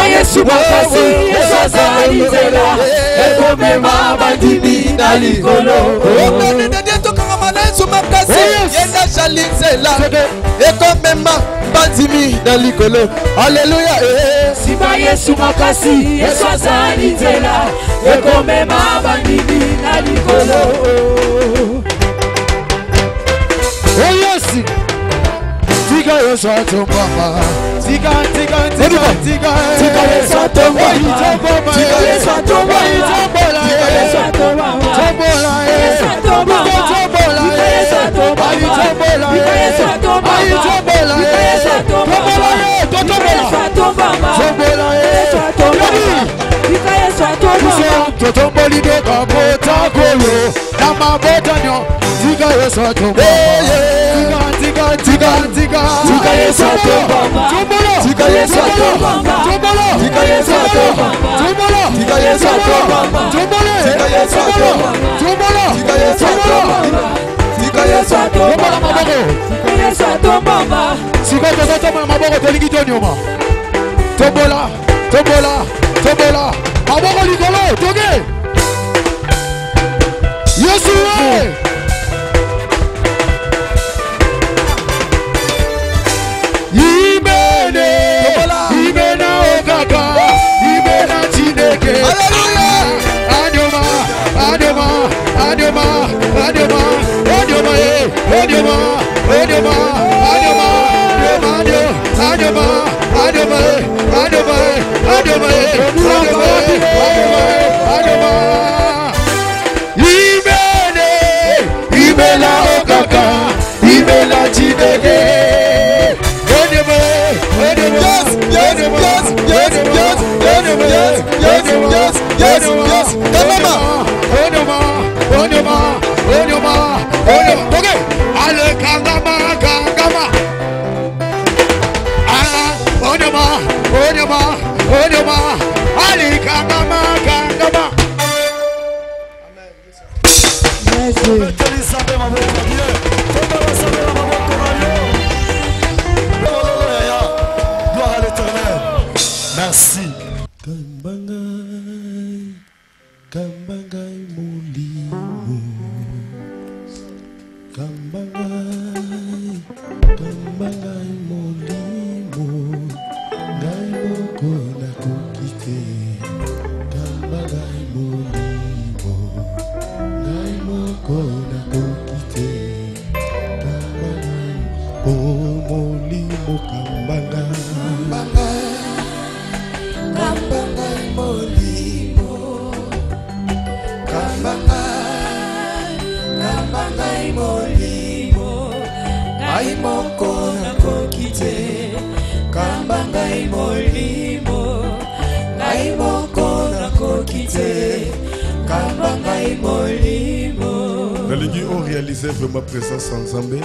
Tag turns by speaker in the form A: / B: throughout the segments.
A: Yesu makasi esazalizela ekomema bandimi na likolo Yesu makasi esazalizela ekomema bandimi na likolo. Alléluia.
B: Siba Yesu makasi esazalizela ekomema bandimi na likolo.
A: Oh yes. Tika Yesu atombama. Tika Yesu atombama. Tika Yesu atombama. Tika Yesu atombama. Tombola Yesu atombama. Tombola Yesu atombama. Tombola Yesu atombama. Tombola Yesu atombama. Tombola Yesu atombama. Tika Yesu atombama. Totomboli de kabota kolo. Namabota nyo. Tika Yesu atombama. Tika Yesu atombama. Tika Yesu atombama. Tika Yesu atombama. Tika Yesu atombama. Tika Yesu atombama. Tika Yesu atombama. Tika Yesu atombama. Tika Yesu atombama. Sika tozotombala maboko tolingi tonyoma. Tombola, tombola, tombola. Maboko likolo, toge. Yesu we.
C: Merci. Ma présence en Zambie.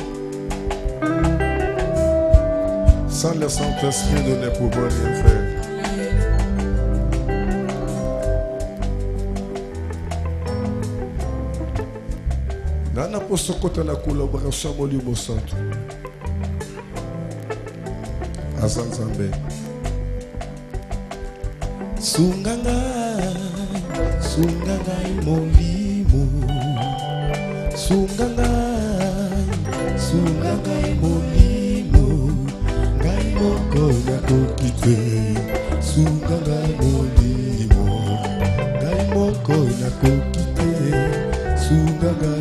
C: Sans le Saint-Esprit, nous ne pouvons rien faire. Dans la collaboration avec le Centre à Zambie. Sunganga, Sunganga Molimo. Sunganga, Sunganga molimo, ngai moko nakokite. Sunganga molimo, ngai moko nakokite. Sunganga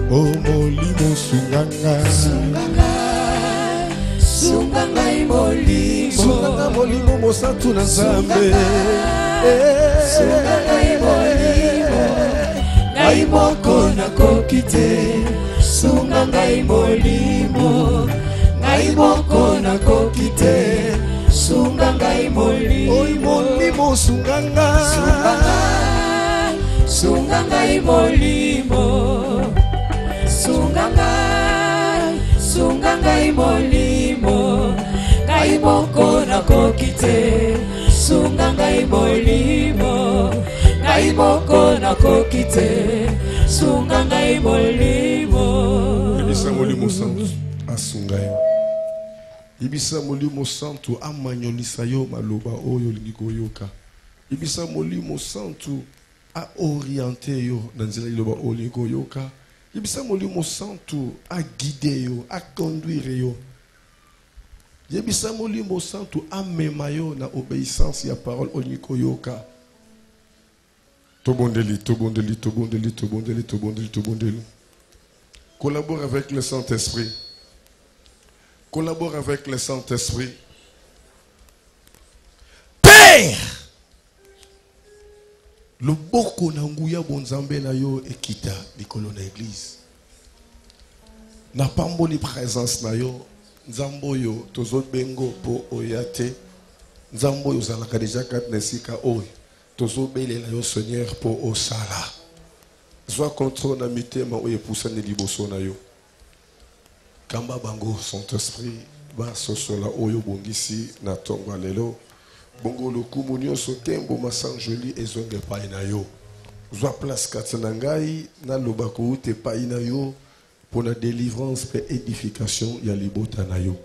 C: molimo, sunganga.
B: Sunganga molimo,
C: Sunganga molimo mosantu na Nzambe.
B: Sunganga molimo. Ngai moko nakokite, sunganga molimo. Ngai moko nakokite, sunganga molimo.
C: Oi molimo sunganga,
B: sunganga molimo. Sunganga, sunganga molimo. Ngai moko nakokite, sunganga molimo. ngai moko nakoki te sunga ngai molimo
C: Ibisa molimo santu asunga yo. Ibisa molimo santu amanyolisa yo maloba oyo lingi koyoka. Ibisa molimo santu a orienté yo dans nzela liloba oyo lingi koyoka. Ibisa molimo santu a guider yo, a conduire yo. Ibisa molimo santu a mema yo na obéissance ya parole oyo lingi koyoka. Tobondeli, tobondeli, tobondeli, tobondeli, tobondeli, tobondeli. Collabore avec le Saint-Esprit. Collabore avec le Saint-Esprit. Père! Le boko na nguya bonzambe na yo ekita likolo na église. Na pamboli présence na yo, nzambo yo tozo bengo po oyate. Nzambo yo zalaka deja kat nesika oy. Tozo belela yo Seigneur po osala. Sois contrôle na mitema oye poussa ne liboso na yo. Kamba bango Saint-Esprit ba sosola oyo bongisi na tongo lelo. Bongo le kumunyo sotembo masanjoli ezonge pai na yo. Sois place katsana ngai na lobako te pai na yo pour la délivrance et édification ya libota na yo.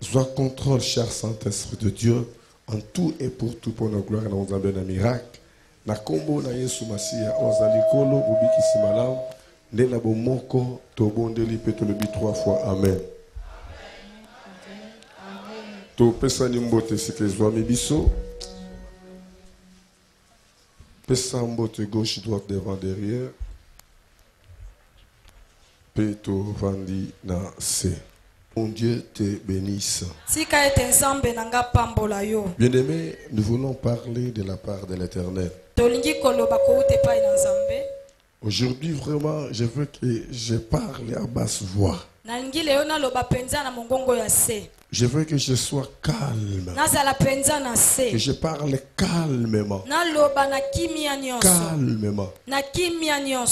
C: Sois contrôle cher Saint-Esprit de Dieu en tout et pour tout pour la gloire na nzambe na miracle. Na kombo na Yesu Masia ozali kolo ubiki simalam nde na bomoko tobondeli pe tolobi 3 fois amen. To pesa ni mbote sike zwa mibiso. Pesa mbote gauche droite devant derrière. Pe to vandi na se. Mon Dieu te bénisse. Bien-aimés, nous voulons parler de la part de l'Éternel. Aujourd'hui, vraiment, je veux que je parle à basse voix. Je veux que je sois calme. Que je parle calmement. Calmement.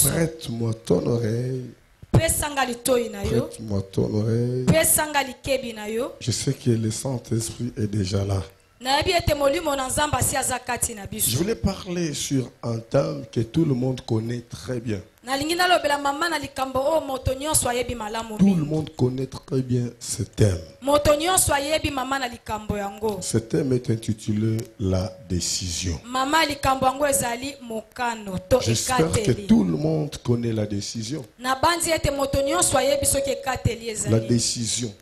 C: Prête-moi ton oreille. Prête-moi ton oreille. Je sais que le Saint-Esprit est déjà là. Je voulais parler sur un thème que tout le monde connaît très bien. Tout le monde connaît très bien ce thème. Ce thème est intitulé La décision. J'espère que tout le monde connaît la décision. La décision.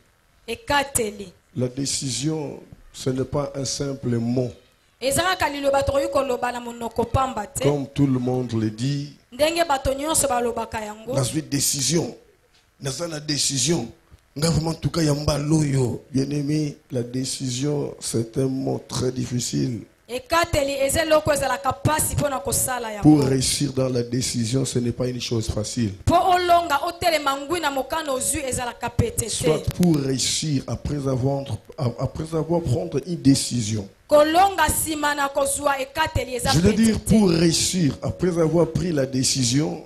C: La décision, ce n'est pas un simple mot. Comme tout le monde le dit, la décision, la décision, bien aimé, la décision, c'est un mot très difficile. Pour réussir dans la décision, ce n'est pas une chose facile. Soit pour réussir après avoir pris une décision. Je veux dire pour réussir après avoir pris la décision,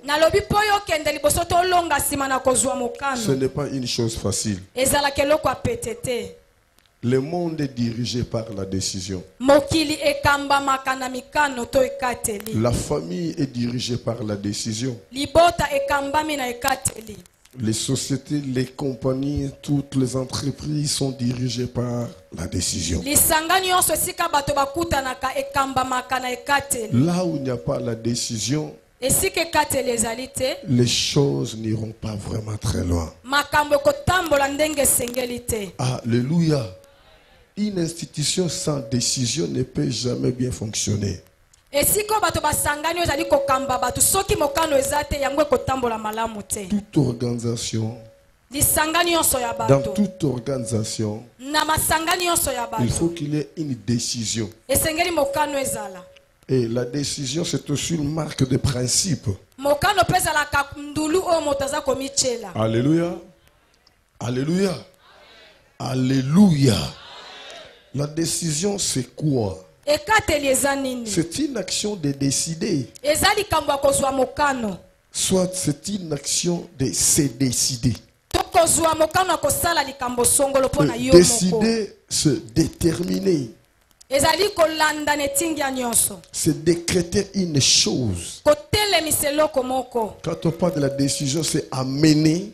C: ce n'est pas une chose facile. Le monde est dirigé par la décision. La famille est dirigée par la décision. Les sociétés, les compagnies, toutes les entreprises sont dirigées par la décision. Là où il n'y a pas la décision, les choses n'iront pas vraiment très loin. Alléluia. Une institution sans décision ne peut jamais bien fonctionner. Toute organisation, dans toute organisation, il faut qu'il y ait une décision. Et la décision, c'est aussi une marque de principe. Alléluia. Alléluia. Alléluia. La décision, c'est quoi? C'est une action de décider. Soit c'est une action de se décider. Décider, se déterminer.
B: ezali kolanda netingia nyonso
C: C'est décréter une chose.
B: kotelemisa eloko moko
C: Quand on parle de la décision, c'est amener,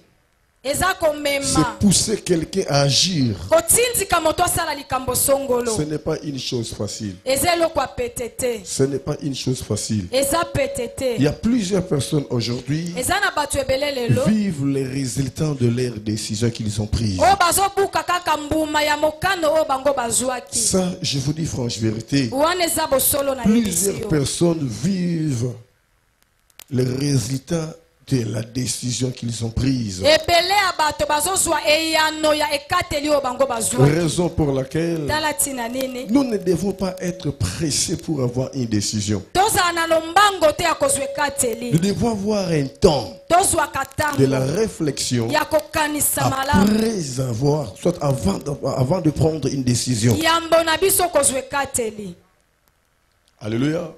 B: eza
C: c'est
B: komema
C: pousser quelqu'un à agir.
B: kotindika moto asala likambo songolo
C: Ce n'est pas une chose facile.
B: eza eloko apete te
C: Ce n'est pas une chose facile.
B: eza pete
C: Il y
B: te
C: a plusieurs personnes aujourd'hui
B: eza na bato ebele lelo
C: qui vivent les résultats de leurs décisions qu'ils ont prises.
B: oyo bazobuka kaka mbuma ya mokano oyo bango bazwaki
C: Ça, je vous dis franche vérité.
B: wana eza bosolo na
C: Plusieurs
B: yebisi yo
C: personnes vivent les résultats de la décision qu'ils ont prise.
B: ebele ya bato bazozwa eyano ya ekateli oyo bango bazwaki
C: Raison pour laquelle
B: tala ntina nini
C: nous ne devons pas être pressés pour avoir une décision.
B: tozala na lombango te ya kozwa
C: Nous
B: ekateli
C: devons avoir un temps
B: tozwaka
C: de la
B: ntango
C: réflexion
B: ya kokanisa malamu
C: après avoir, soit avant de prendre une décision.
B: yambo na biso kozwa ekateli
C: Alléluia.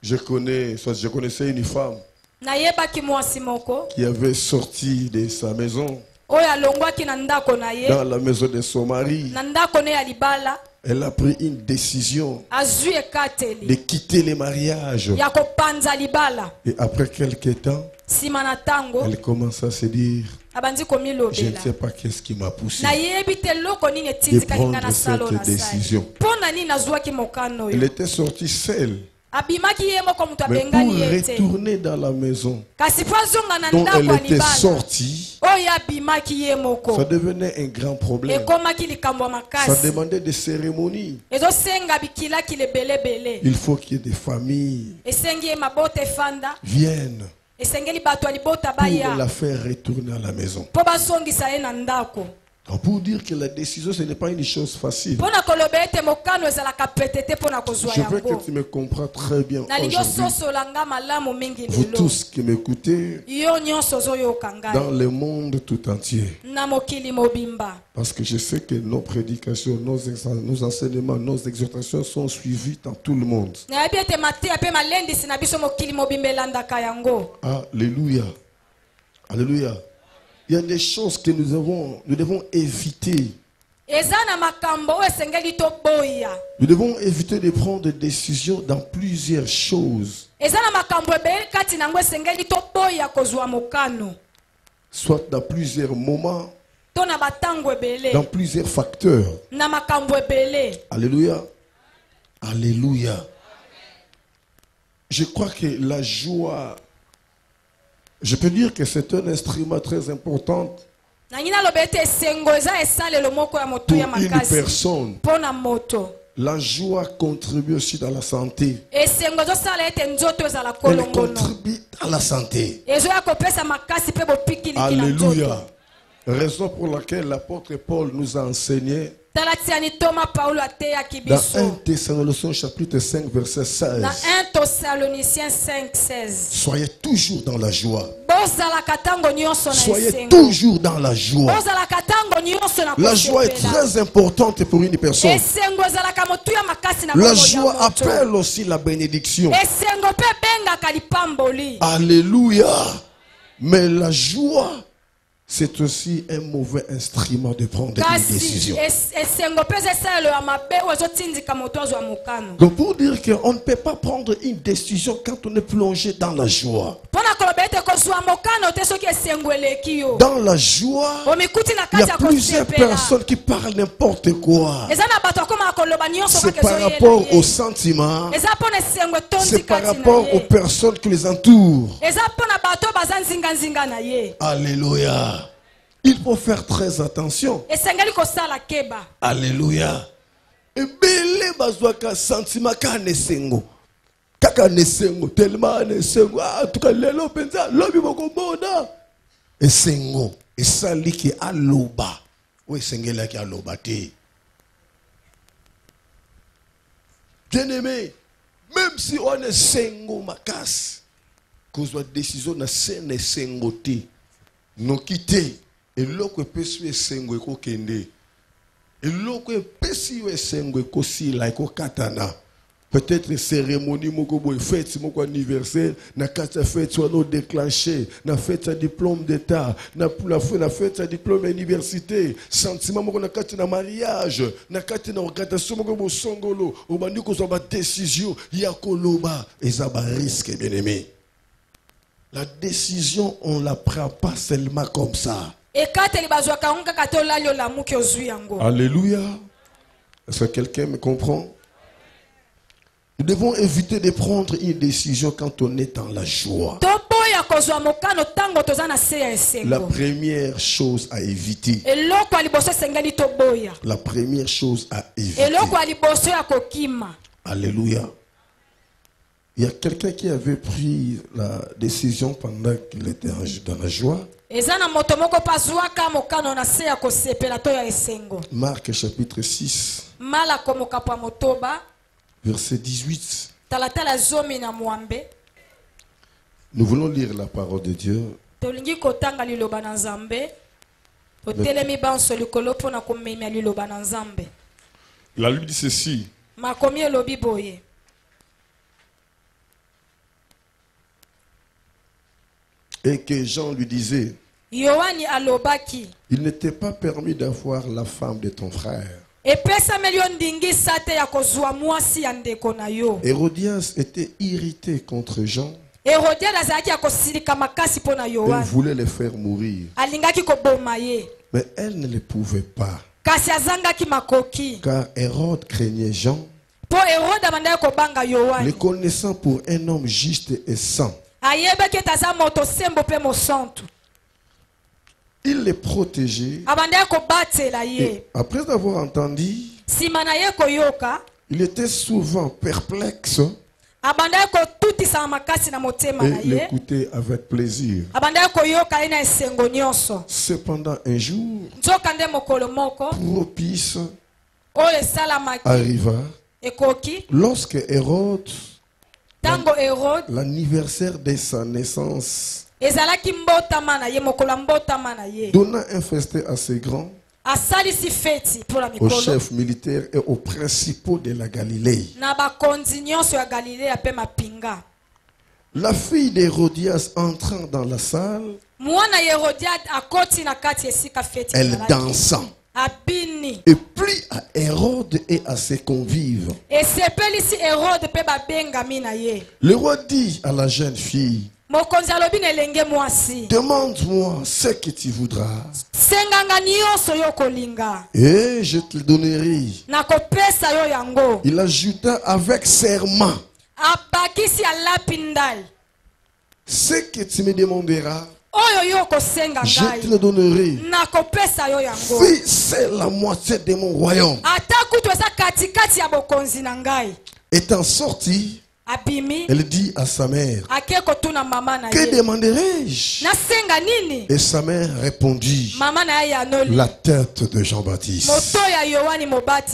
C: Je connaissais une femme
B: nayebaki mwasi moko
C: qui avait sorti de sa maison,
B: oyo alongwaki na ndako na ye
C: dans la maison de son mari.
B: na ndako ne ya libala
C: Elle a pris une décision
B: azwi
C: de
B: ekateli
C: quitter le mariage.
B: ya kopanza libala
C: Et après quelques temps,
B: nsima na ntango
C: elle commence à se dire,
B: abandi
C: je ne
B: komilobela
C: sais pas qu'est-ce qui m'a poussé.
B: nayebi te eloko nini etindikaki nga na sala oyo
C: cette décision.
B: nasali mpo na nini nazwaki mokano
C: Elle
B: oyo
C: était sortie seule.
B: abimaki ye moko moto
C: Mais pour
B: abengani ye te
C: retourner dans la maison
B: kasi mpo azonga na
C: dont elle
B: ndako ya
C: était
B: libala
C: sortie,
B: oyo abimaki ye moko
C: ça devenait un grand problème.
B: ekomaki likambo ya
C: Ça
B: makasi
C: demandait des cérémonies.
B: ezosenga bikilakili ebelebele
C: Il faut qu'il y ait des familles
B: esengi ye mabota efanda
C: viennent
B: esengeli bato ya libota
C: pour
B: baya
C: la faire retourner à la maison.
B: mpo bazongisa ye na ndako
C: Donc pour dire que la décision, ce n'est pas une chose facile.
B: mpo na koloba ete mokano ezalaka pete te mpo na kozwa
C: Je veux que
B: yango
C: tu me comprends très bien
B: nalingi
C: aujourd'hui.
B: ososola nga malamu mingi
C: Vous
B: lelo
C: tous qui m'écoutez
B: yo nyonso ozoyoka
C: dans
B: ngai
C: le monde tout entier.
B: na mokili mobimba
C: Parce que je sais que nos prédications, nos enseignements, nos exhortations sont suivis dans tout le monde.
B: nayebi ete mateya mpe malendisi na biso mokili mobimba elandaka yango
C: Alléluia. Alléluia. Il y a des choses que nous devons éviter.
B: eza na makambo oyo esengeli toboya
C: Nous devons éviter de prendre des décisions dans plusieurs choses.
B: eza na makambo ebele kati na yango esengeli toboya kozwa mokano
C: Soit dans plusieurs moments,
B: to na batango ebele
C: dans plusieurs facteurs.
B: na makambo ebele
C: Alléluia. Alléluia. Je crois que la joie, je peux dire que c'est un instrument très important
B: nangi naloba ete esengo eza esalelo moko ya
C: pour
B: motuya
C: une
B: makasi
C: personne.
B: mpo na moto
C: La joie contribue aussi dans la santé.
B: esengo ezosala ete nzoto ezala
C: Elle
B: kolongono
C: contribue à la santé.
B: ezoya kopesa makasi mpe bopikiliki na nzoto
C: Alléluia. Raison pour laquelle l'apôtre Paul nous a enseigné
B: tala tiani toma paulo ateyaki
C: dans 1
B: biso
C: Thessaloniciens chapitre 5 verset 16.
B: na 1 Thessaloniciens 5:16
C: Soyez toujours dans la joie.
B: bozalaka ntango nyonso na
C: Soyez
B: esengo
C: toujours dans la joie.
B: bozalaka ntango nyonso na
C: La joie est
B: kosepela
C: très importante pour une personne.
B: esengo ezalaka motuya makasi na
C: La
B: bomoi ya
C: joie
B: moto.
C: appelle aussi la bénédiction.
B: esengo mpe ebengaka lipamboli
C: Alléluia. Mais la joie, c'est aussi un mauvais instrument de prendre une
B: kasi
C: décision.
B: esengo mpe eza esalelo ya mabe oyo ezotindika moto azwa mokano
C: Donc pour dire qu'on ne peut pas prendre une décision quand on est plongé dans la joie.
B: mpo na koloba ete kozwa mokano te soki esengo eleki yo
C: Dans la joie,
B: omikuti na
C: il y
B: kati
C: a
B: ya
C: plusieurs
B: kosepela
C: personnes qui parlent n'importe quoi.
B: eza na bato akomaka koloba nyonso
C: C'est
B: kaka
C: par
B: ezoyela
C: rapport
B: ye
C: aux sentiments,
B: eza mpo na esengo
C: c'est
B: etondi
C: par
B: kati na
C: rapport aux
B: ye
C: personnes qui les entourent.
B: eza mpo na bato oyo baza nzinganzinga na ye
C: Alléluia. Il faut faire très attention.
B: esengeli kosala keba
C: Alléluia. Ebele bazwaka sentiment ka nesengo. Kaka nesengo tellement nesengo. En tout cas lelo penza lobi bokomona. Esengo esali ki aloba. O esengela ki aloba te. Bien-aimé, même si on est sengo makasi, kozwa décision na sene sengo te. No kite eloko epesi yo esengo ekokende eloko epesi yo esengo ekosila ekokatana Peut-être cérémonie moko boy fête moko anniversaire na kata fête soit no déclenché na fête sa diplôme d'état na fête sa diplôme université sentiment moko na kata na mariage na kata na organisation moko bo songolo obandi ko ba décision ya koloba ezaba risque bien aimé. La décision on la prend pas seulement comme ça. Alléluia. Est-ce que quelqu'un me comprend? Nous devons éviter de prendre une décision quand on est dans la joie. La première chose à éviter. La première chose à éviter. Alléluia. Il y a quelqu'un qui avait pris la décision pendant qu'il était dans la joie. Marc chapitre 6. Verset 18. Nous voulons lire la parole de Dieu. La Bible dit ceci. Et que Jean lui disait, il n'était pas permis d'avoir la femme de ton frère. Hérodias était irrité contre Jean. Elle voulait le faire mourir. Mais elle ne le pouvait pas. Car Hérode craignait Jean, le connaissant pour un homme juste et saint. Il les protégeait. Et après avoir entendu, il était souvent perplexe et l'écoutait avec plaisir. Cependant, un jour propice arriva lorsque Hérode, l'anniversaire de sa naissance, donna un festin assez grand aux chefs militaires et aux principaux de la Galilée. La fille d'Hérodias entrant dans la salle, elle dansa et plut à Hérode et à ses convives. Le roi dit à la jeune fille, demande-moi ce que tu voudras et je te le donnerai. Il ajouta avec serment, ce que tu me demanderas, je te le donnerai. Si c'est la moitié de mon royaume. Étant sorti, elle dit à sa mère, que demanderai-je? Et sa mère répondit, la tête de Jean-Baptiste.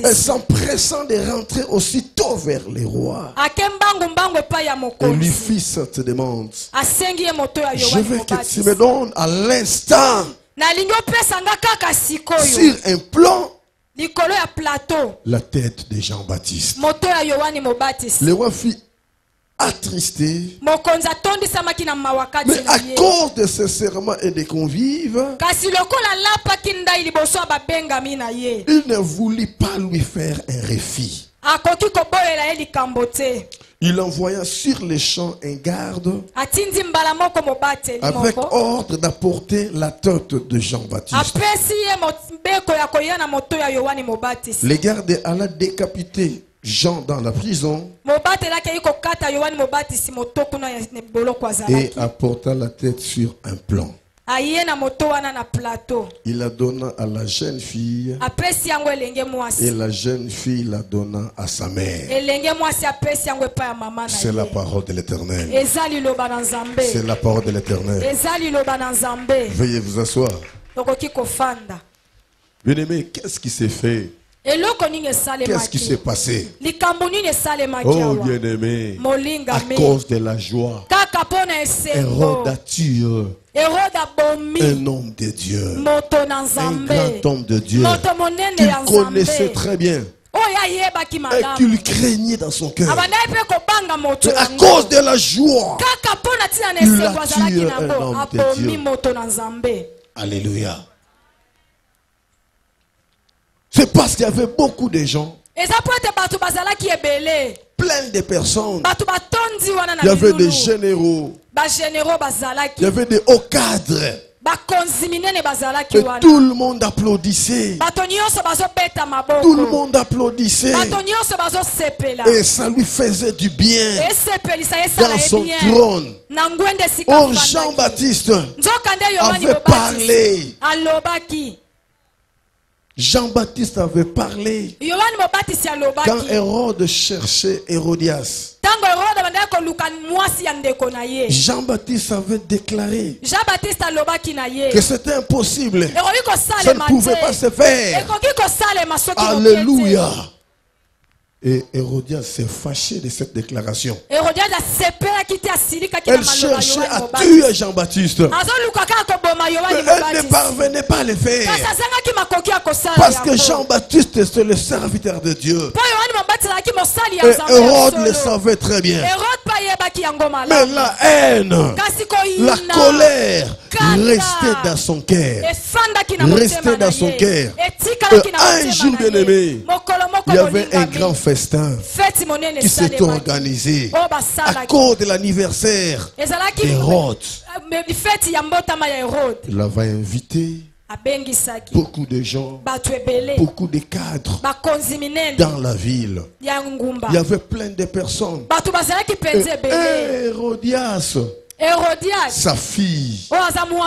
C: Et s'empressant de rentrer aussitôt vers les rois, elle lui fit cette demande, je veux que tu me donnes à l'instant, sur un plan, la tête de Jean-Baptiste. Le roi fit attristé, mais à cause de ses serments et des convives, il ne voulut pas lui faire un refus. Il envoya sur les champs un garde avec ordre d'apporter la tête de Jean-Baptiste. Le garde alla décapiter Jean dans la prison et apporta la tête sur un plan. Il la donna à la jeune fille et la jeune fille la donna à sa mère. C'est la parole de l'Éternel. C'est la parole de l'Éternel. Veuillez vous asseoir. Bien-aimé, qu'est-ce qui s'est fait? Qu'est-ce qui s'est passé? Oh bien-aimé, à cause de la joie, Hérode a tué un homme de Dieu, un grand homme de Dieu qu'il connaissait très bien. Et qu'il craignait dans son cœur. C'est à cause de la joie. Il a tué un homme de Dieu. Alléluia. C'est parce qu'il y avait beaucoup de gens, plein de personnes. Il y avait des généraux, il y avait des hauts cadres. Et tout le monde applaudissait. Tout le monde applaudissait. Et ça lui faisait du bien dans son trône. Or Jean-Baptiste avait parlé. Jean-Baptiste avait parlé quand Hérode cherchait Hérodias. Jean-Baptiste avait déclaré que c'était impossible. Ça ne pouvait pas se faire. Alléluia. Et Hérodias s'est fâché de cette déclaration. Elle cherchait à tuer Jean-Baptiste. Mais elle ne parvenait pas à le faire. Parce que Jean-Baptiste c'est le serviteur de Dieu. Et Hérode le savait très bien. Mais la haine, la colère restait dans son cœur. Restait dans son cœur. Et un jour bien aimé, il y avait un grand festin qui s'est organisé à cause de l'anniversaire d'Hérode. Il avait invité beaucoup de gens, beaucoup de cadres dans la ville. Il y avait plein de personnes. Et Hérodias, sa fille, entrait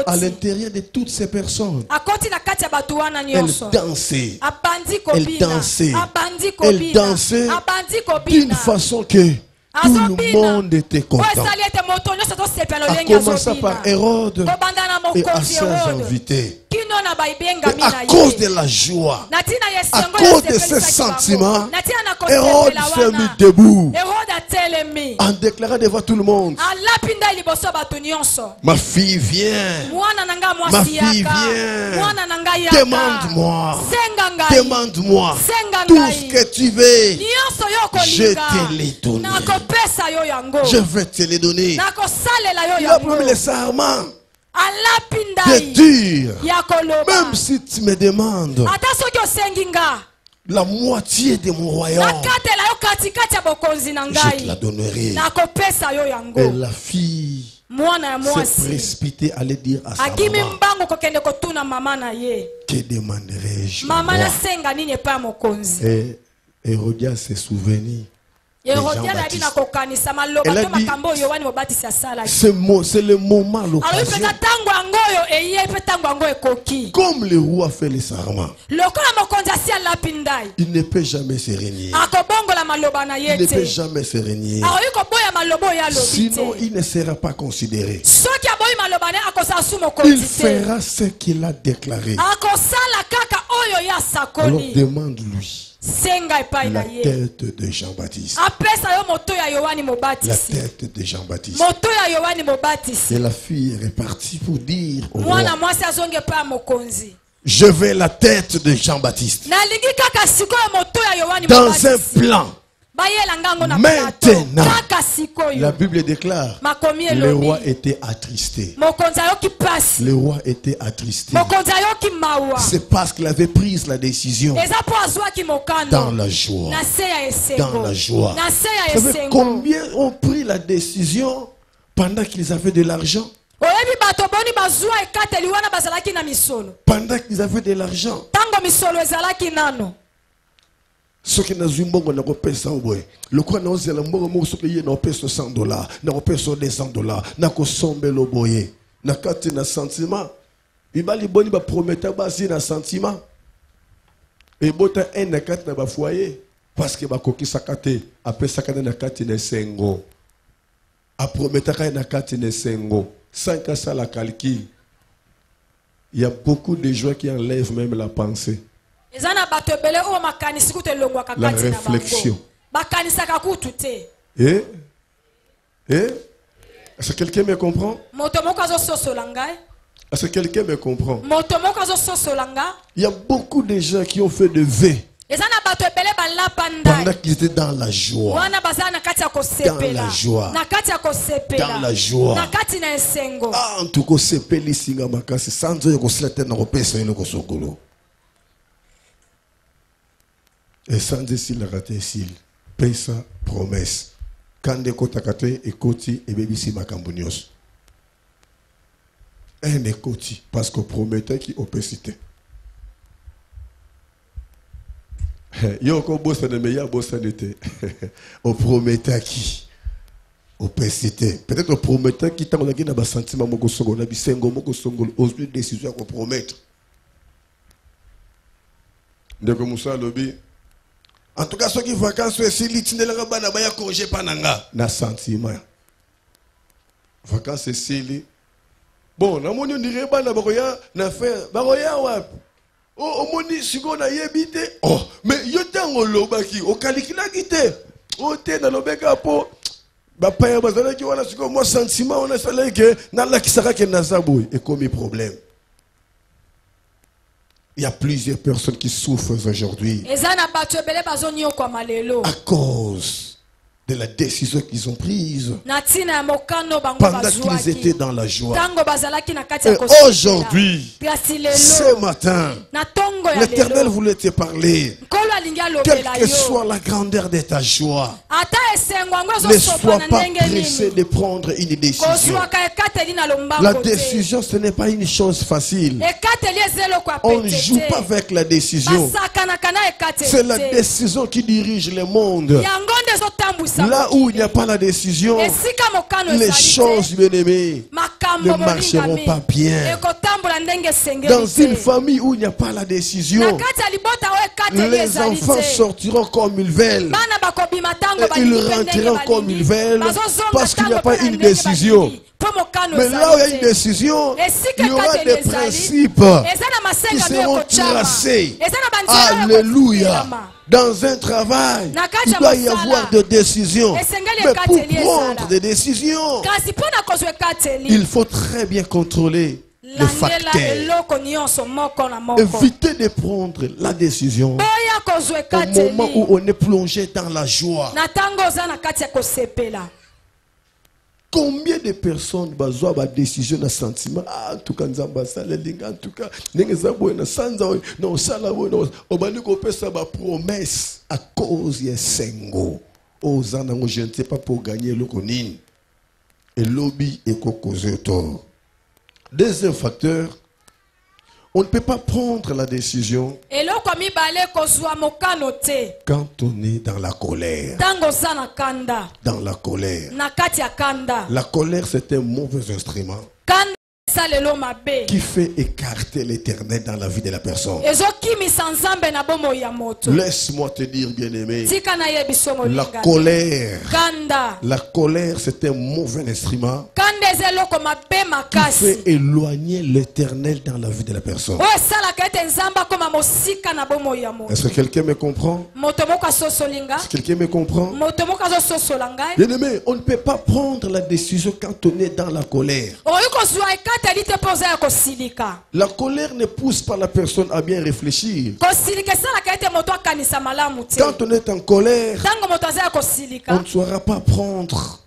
C: à l'intérieur de toutes ces personnes. Elle dansait. Elle dansait. Elle dansait d'une façon que tout le monde était content. A commencé par Hérode et à ses invités. Et à cause de la joie, à cause de ses sentiments, Hérode s'est mis debout en déclarant devant tout le monde: ma fille vient, ma fille vient, demande-moi, demande-moi tout ce que tu veux, je te l'ai donné, je vais te les donner. Il a promis le serment de dire, même si tu me demandes la moitié de mon royaume, je te la donnerai. Et la fille s'est précipitée à aller dire à sa maman: que demanderai-je au roi? Et Hérodias s'est souvenu. Elle a dit, c'est le moment, l'occasion. Comme le roi fait les serments, il ne peut jamais se renier. Il ne peut jamais se renier. Sinon, il ne sera pas considéré. Il fera ce qu'il a déclaré. Alors demande-lui la tête de Jean-Baptiste. La tête de Jean-Baptiste. Et la fille est repartie pour dire au roi: je veux la tête de Jean-Baptiste. Dans un plan. Maintenant, la Bible déclare, le roi était attristé. Le roi était attristé. C'est parce qu'il avait pris la décision dans la joie. Dans la joie. Vous savez combien ont pris la décision pendant qu'ils avaient de l'argent? Pendant qu'ils avaient de l'argent. Ce qui n'a pas de pesa le quoi n'a pas mbongo ce qui n'a pas $100 n'a pas $200 n'a pas sombe le boye n'a kati na sentiment ibali boni ba promettre basi na sentiment et bota un na kati na ba foyer parce que ba kokisa kate apesa kana na kati na sengo a promettre kana na kati na sengo sans que ça la calcul. Il y a beaucoup de gens qui enlèvent même la pensée. La réflexion. Est-ce que quelqu'un me comprend? Est-ce que quelqu'un me comprend?
B: moto moko azososolanga.
C: Il y a beaucoup de gens qui ont fait de V
B: Eza na bato ebele balapa
C: pendant
B: ndai.
C: qu'ils étaient dans la joie.
B: Wana baza na kati ya kosepela.
C: Dans la joie.
B: Na kati ya kosepela.
C: Dans la joie.
B: Na kati na esengo.
C: Ah, en tout cas, c'est peli singa makasi sans oyo kosilata na kopesa ino kosokolo. Et sans sil la raté sil. Pesa promesse. Quand de kota kate ekoti et bebisi makambo nyos. Un ekoti parce que promettait qui opacité. Yo ko bossa de meya bossa d'été. Au promettait qui opacité. Peut-être au promettait qui t'a na ba sentiment moko songo na bisengo moko songo aujourd'hui décision ko promettre. Ndeko Musa lobi. En tout cas ceux qui vacances aussi litinela bana ba ya congé pananga na sentiment. Vacances c'est bon, na moni ndire bana bakoya na faire bakoya wapi? Oh, omoni siko na yebite. Oh, mais yo tango lobaki, o kalikila kite. O te na lobeka po ba paya bazala ki wana siko mo sentiment on a salé que na la kisaka ke nazaboy et comme problème. Il y a plusieurs personnes qui souffrent aujourd'hui
B: Eza na bato ebele bazonyo kwa malelo.
C: à cause de la décision qu'ils ont prise
B: Na tina ya mokano bango
C: pendant qu'ils
B: bazwaki.
C: étaient dans la joie.
B: Tango bazalaki na kati ya
C: Et
B: kosepela.
C: aujourd'hui,
B: Kasi
C: ce
B: lelo.
C: matin,
B: Na tongo ya
C: l'Éternel
B: lelo.
C: voulait te parler.
B: Nkolo alingi
C: Quelle
B: alobela
C: que
B: yo.
C: soit la grandeur de ta joie,
B: Ata esengo yango
C: ne
B: ezosopa
C: sois
B: na
C: pas
B: ndenge
C: pressé
B: nini.
C: de prendre une décision.
B: Kozwaka ekateli na
C: La
B: lombango te.
C: décision, ce n'est pas une chose facile.
B: Ekateli eza eloko ya
C: On ne
B: pete
C: joue
B: te.
C: pas avec la décision.
B: Basakanaka na ekateli
C: C'est la
B: te.
C: décision qui dirige le monde.
B: Yango nde ezotambwisa
C: Là où il n'y a pas la décision,
B: esika mokano
C: les
B: ezali
C: choses,
B: te.
C: bien aimées,
B: Makambo
C: ne marcheront
B: bolingami.
C: pas bien.
B: Ekotambola ndenge
C: Dans
B: esengeli
C: une
B: te.
C: famille où il n'y a pas la
B: Na
C: décision,
B: kati ya libota oyo ekateli
C: les
B: ezali
C: enfants
B: te.
C: sortiront comme ils veulent.
B: Bana bakobima tango
C: Et
B: balingi
C: ils
B: mpe ndenge
C: rentreront comme ils veulent
B: bazozonga
C: parce qu'il n'y a
B: tango
C: pas
B: mpe na
C: une
B: ndenge
C: décision.
B: balingi. Po mokano
C: Mais là où il y a une
B: ezali te.
C: décision,
B: Esika
C: il y aura
B: ekateli
C: des
B: ezali,
C: principes
B: eza na
C: qui
B: masenga
C: seront
B: yokochama.
C: tracés.
B: Eza na banzela oyo
C: Alléluia.
B: ekotikelama.
C: Dans un travail,
B: Na kati
C: il
B: ya
C: doit y
B: mosala.
C: avoir des décisions.
B: Esengeli
C: Mais
B: ekateli
C: pour
B: ezala.
C: prendre des décisions,
B: Kasi mpo na kozwa ekateli
C: il faut très bien contrôler les
B: landela
C: facteurs.
B: eloko nyonso moko na moko.
C: Évitez de prendre la décision
B: Boya kozwa
C: au moment où
B: ekateli
C: on est plongé dans la joie.
B: na tango oza na kati ya kosepela.
C: Combien de personnes bazwa ba décision na sentiment ah en tout cas nzamba sala linga en tout cas ndenge za boye na sanza na osala boye na obandi ko pesa ba promesse à cause ya sengo ozana ngo je ne sais pas pour gagner le konini et lobby et causer tort. Deuxième facteur, on ne peut pas prendre la décision
B: Eloko mibale kozwa mokano te.
C: quand on est dans la colère.
B: Tango oza na kanda.
C: Dans la colère.
B: Na kati ya kanda.
C: La colère c'est un mauvais instrument
B: Kanda esalelo mabe.
C: qui fait écarter l'éternel dans la vie de la personne.
B: Ezokimisa nzambe na bomoi ya moto.
C: Laisse-moi te dire, bien-aimé,
B: Tika na ye biso
C: la
B: molingami.
C: colère,
B: Kanda.
C: c'est un mauvais instrument
B: Kanda eza eloko mabe
C: qui
B: makasi.
C: fait éloigner l'éternel dans la vie de la personne.
B: Oyo esalaka ete nzambe akoma mosika na bomoi ya moto.
C: Est-ce que quelqu'un me comprend?
B: Moto moko asosolinga.
C: Est-ce que quelqu'un me comprend?
B: Moto moko azososola ngai.
C: Bien-aimé, on ne peut pas prendre la décision quand on est dans la colère.
B: Oyo kozwa ekateli te mpo oza ya kosilika.
C: La colère ne pousse pas la personne à bien réfléchir.
B: Kosilika esalaka ete moto akanisa malamu te.
C: Quand on est en colère,
B: Tango moto aza ya
C: on
B: kosilika.
C: ne saura pas prendre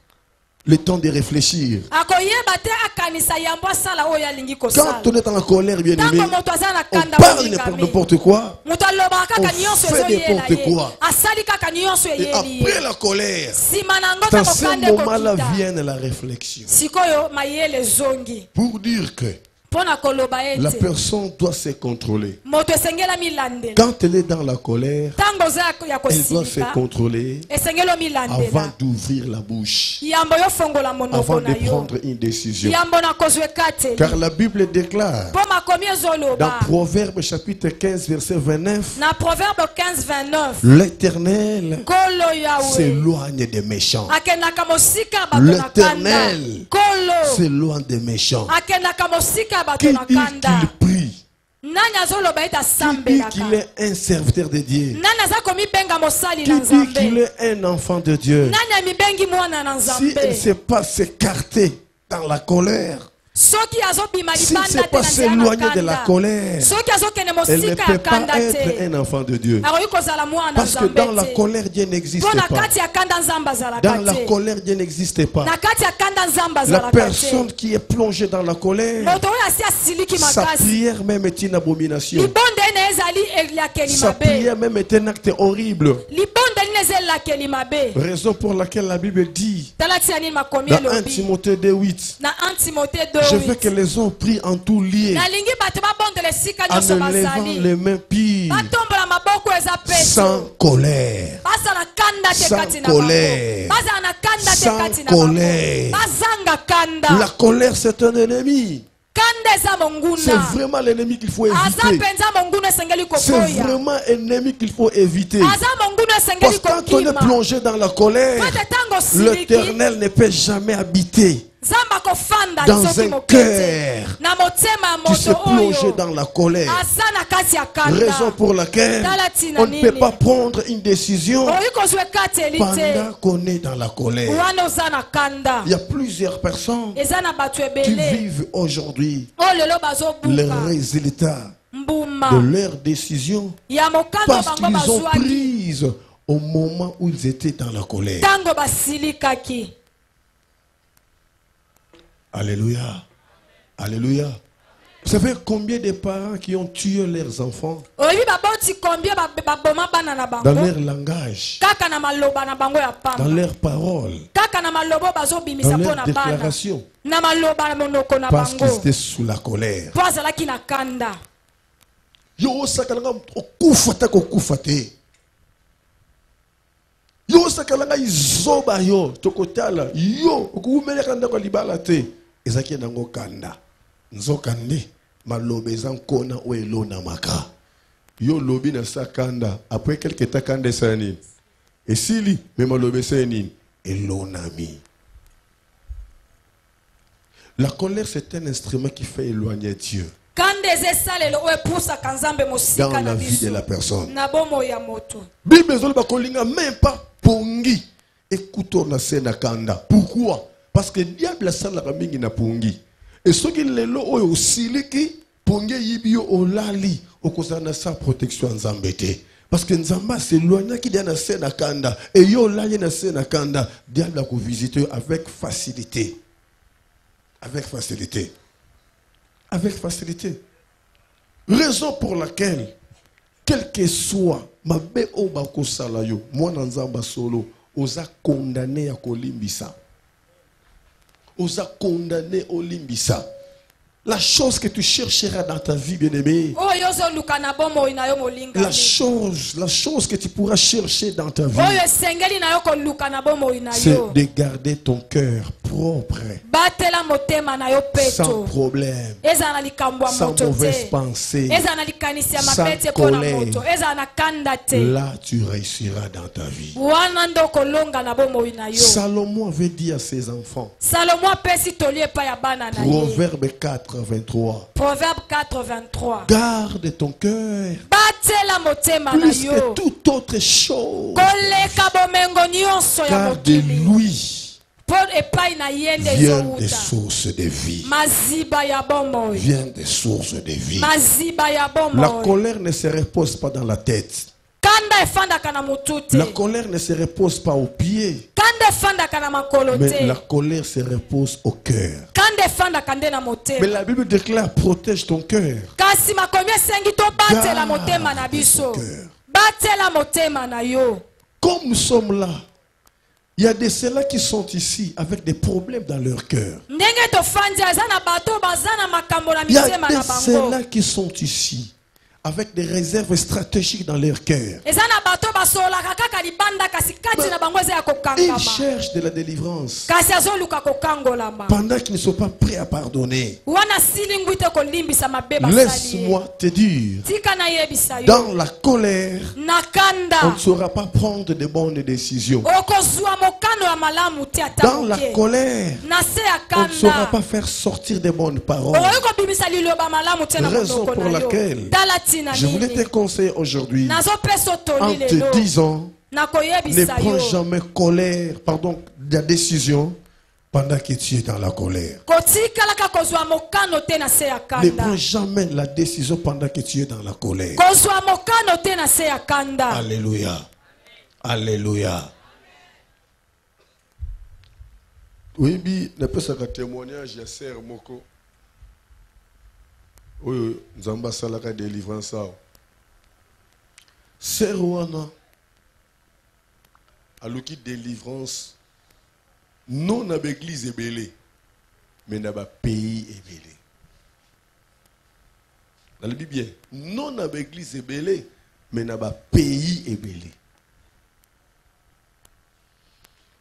C: le temps de réfléchir.
B: Akoyeba te akanisa yambo asala oyo alingi
C: Quand
B: kosala.
C: on est en colère, bien aimé,
B: Tango moto aza na
C: on
B: kanda
C: parle
B: molingami.
C: n'importe quoi.
B: Moto alobaka kaka
C: On
B: nyonso
C: fait
B: ezoyela
C: n'importe
B: ye.
C: quoi.
B: Asali kaka nyonso
C: Et
B: eyeli ye.
C: après la colère,
B: Sima na ngo
C: dans
B: tango
C: ce
B: kanda
C: moment-là
B: ekokita.
C: vient la réflexion.
B: Sikoyo mayele zongi.
C: Pour dire que
B: Mpo na koloba
C: la
B: ete.
C: personne doit se contrôler.
B: Moto esengela milandela.
C: Quand elle est dans la colère,
B: Tango oza ya
C: elle doit se
B: kosilika.
C: contrôler
B: Esengelo
C: avant
B: milandela.
C: d'ouvrir la bouche,
B: Yambo yo fongola monoko
C: avant
B: na
C: de
B: yo.
C: prendre une décision.
B: Yambo na kozwa ekateli.
C: Car la Bible déclare
B: Mpo makomi
C: dans
B: ezoloba.
C: Proverbe chapitre 15 verset 29,
B: Na Proverbe 15:29.
C: l'Éternel
B: Kolo Yahweh.
C: s'éloigne des méchants.
B: Akendaka mosika ya bato na kanda.
C: L'Éternel
B: Kolo.
C: s'éloigne des méchants.
B: Akendaka mosika ya bato
C: Qui
B: na
C: dit
B: kanda.
C: qu'il prie,
B: Nani azoloba ete
C: qui dit
B: asambelaka.
C: qu'il est un serviteur de Dieu,
B: Nani aza komibenga mosali
C: qui
B: na
C: dit qu'il
B: nzambe.
C: est un enfant de Dieu.
B: Nani amibengi mwana na
C: Si elle ne
B: nzambe.
C: sait pas s'écarter dans la colère, S'il ne s'est pas s'éloigner de la colère, elle ne peut pas être un enfant de Dieu. Parce que dans la colère, Dieu n'existe pas. Dans la colère, Dieu n'existe pas. La personne qui est plongée dans la colère, sa prière même est une abomination. Sa prière même est un acte horrible. Raison pour laquelle la Bible dit dans 1 Timothée 2:8, je veux que les hommes prient en tout lieu, en ne levant les mains pires, sans colère, sans colère, sans colère. La colère, c'est un ennemi. C'est vraiment l'ennemi qu'il faut éviter. C'est vraiment l'ennemi qu'il faut éviter. Parce que quand on est plongé dans la colère, l'Éternel ne peut jamais habiter dans un cœur qui se plonge dans la colère. Raison pour laquelle on ne peut pas prendre une décision pendant qu'on est dans la colère. Il y a plusieurs personnes qui vivent aujourd'hui les résultats de leurs décisions parce qu'ils ont prises au moment où ils étaient dans la colère. Alléluia. Alléluia. Vous savez combien de parents qui ont tué leurs enfants dans leur langage, dans leurs paroles, dans leurs déclarations, parce qu'ils étaient sous la colère. Yo sakalanga okufata kokufate. Yo sakalanga izoba yo tokotala yo okumeleka ndako libala te ezaki nango kanda nzokande malobe zankona o elona maka yo lobi na sakanda après quelque temps kande sani esili me malobe sani elonami. La colère c'est un instrument qui fait éloigner Dieu dans la vie de la personne. Bible zolba kolinga même pas pongi écoutons na sena kanda. Pourquoi? Parce que diable a sala mingi na pongi. Et ce qui lelo oyo osiliki pongi yibio olali okozana sa protection nzambete. Parce que nzamba s'éloigna qui na sena kanda et yo olali na sena kanda, diable a ko visiter avec facilité. Avec facilité. Avec facilité. Raison pour laquelle, quel que soit ma be obako salayo, moi nzamba solo, osa condamné à kolimbisa. Osa condamné au limbisa. La chose que tu chercheras dans ta vie, bien-aimé. La chose que tu pourras chercher dans ta vie, c'est de garder ton cœur propre, sans problème, sans mauvaise pensée, sans colère. Là, tu réussiras dans ta vie. Salomon avait dit à ses enfants, Proverbe 4, 23.
B: Proverbe 4, 23.
C: Garde ton cœur plus que toute autre chose. Car de lui vient des sources de vie. Vient des sources de vie. La colère ne se repose pas dans la tête. La colère ne se repose pas aux pieds. Mais la colère se repose au cœur. Mais la Bible déclare protège ton cœur. Comme nous sommes là, il y a de ceux-là qui sont ici avec des problèmes dans leur cœur. Il y a de ceux-là qui sont ici avec des réserves stratégiques dans leur cœur. Ils cherchent de la délivrance pendant qu'ils ne sont pas prêts à pardonner. Laisse-moi te dire, dans la colère, on ne saura pas prendre de bonnes décisions. Dans la colère, on ne saura pas faire sortir de bonnes paroles. Raison pour laquelle je voulais te conseiller aujourd'hui en te disant, ne prends jamais colère, la décision Pendant que tu es dans la colère.
B: kotikalaka kozwa mokano te na se ya
C: Ne
B: kanda
C: prends jamais la décision pendant que tu es dans la colère.
B: kozwa mokano te na se ya kanda.
C: Alléluia. Alléluia. Oui, bi, ne peut pas témoignage ya sœur moko. Oui, Nzamba salaka délivrance. Sœur wana aluki délivrance non na l'église ebele mais na ba pays ebele. Dans la Bible bien, non na l'église ebele mais na ba pays ebele.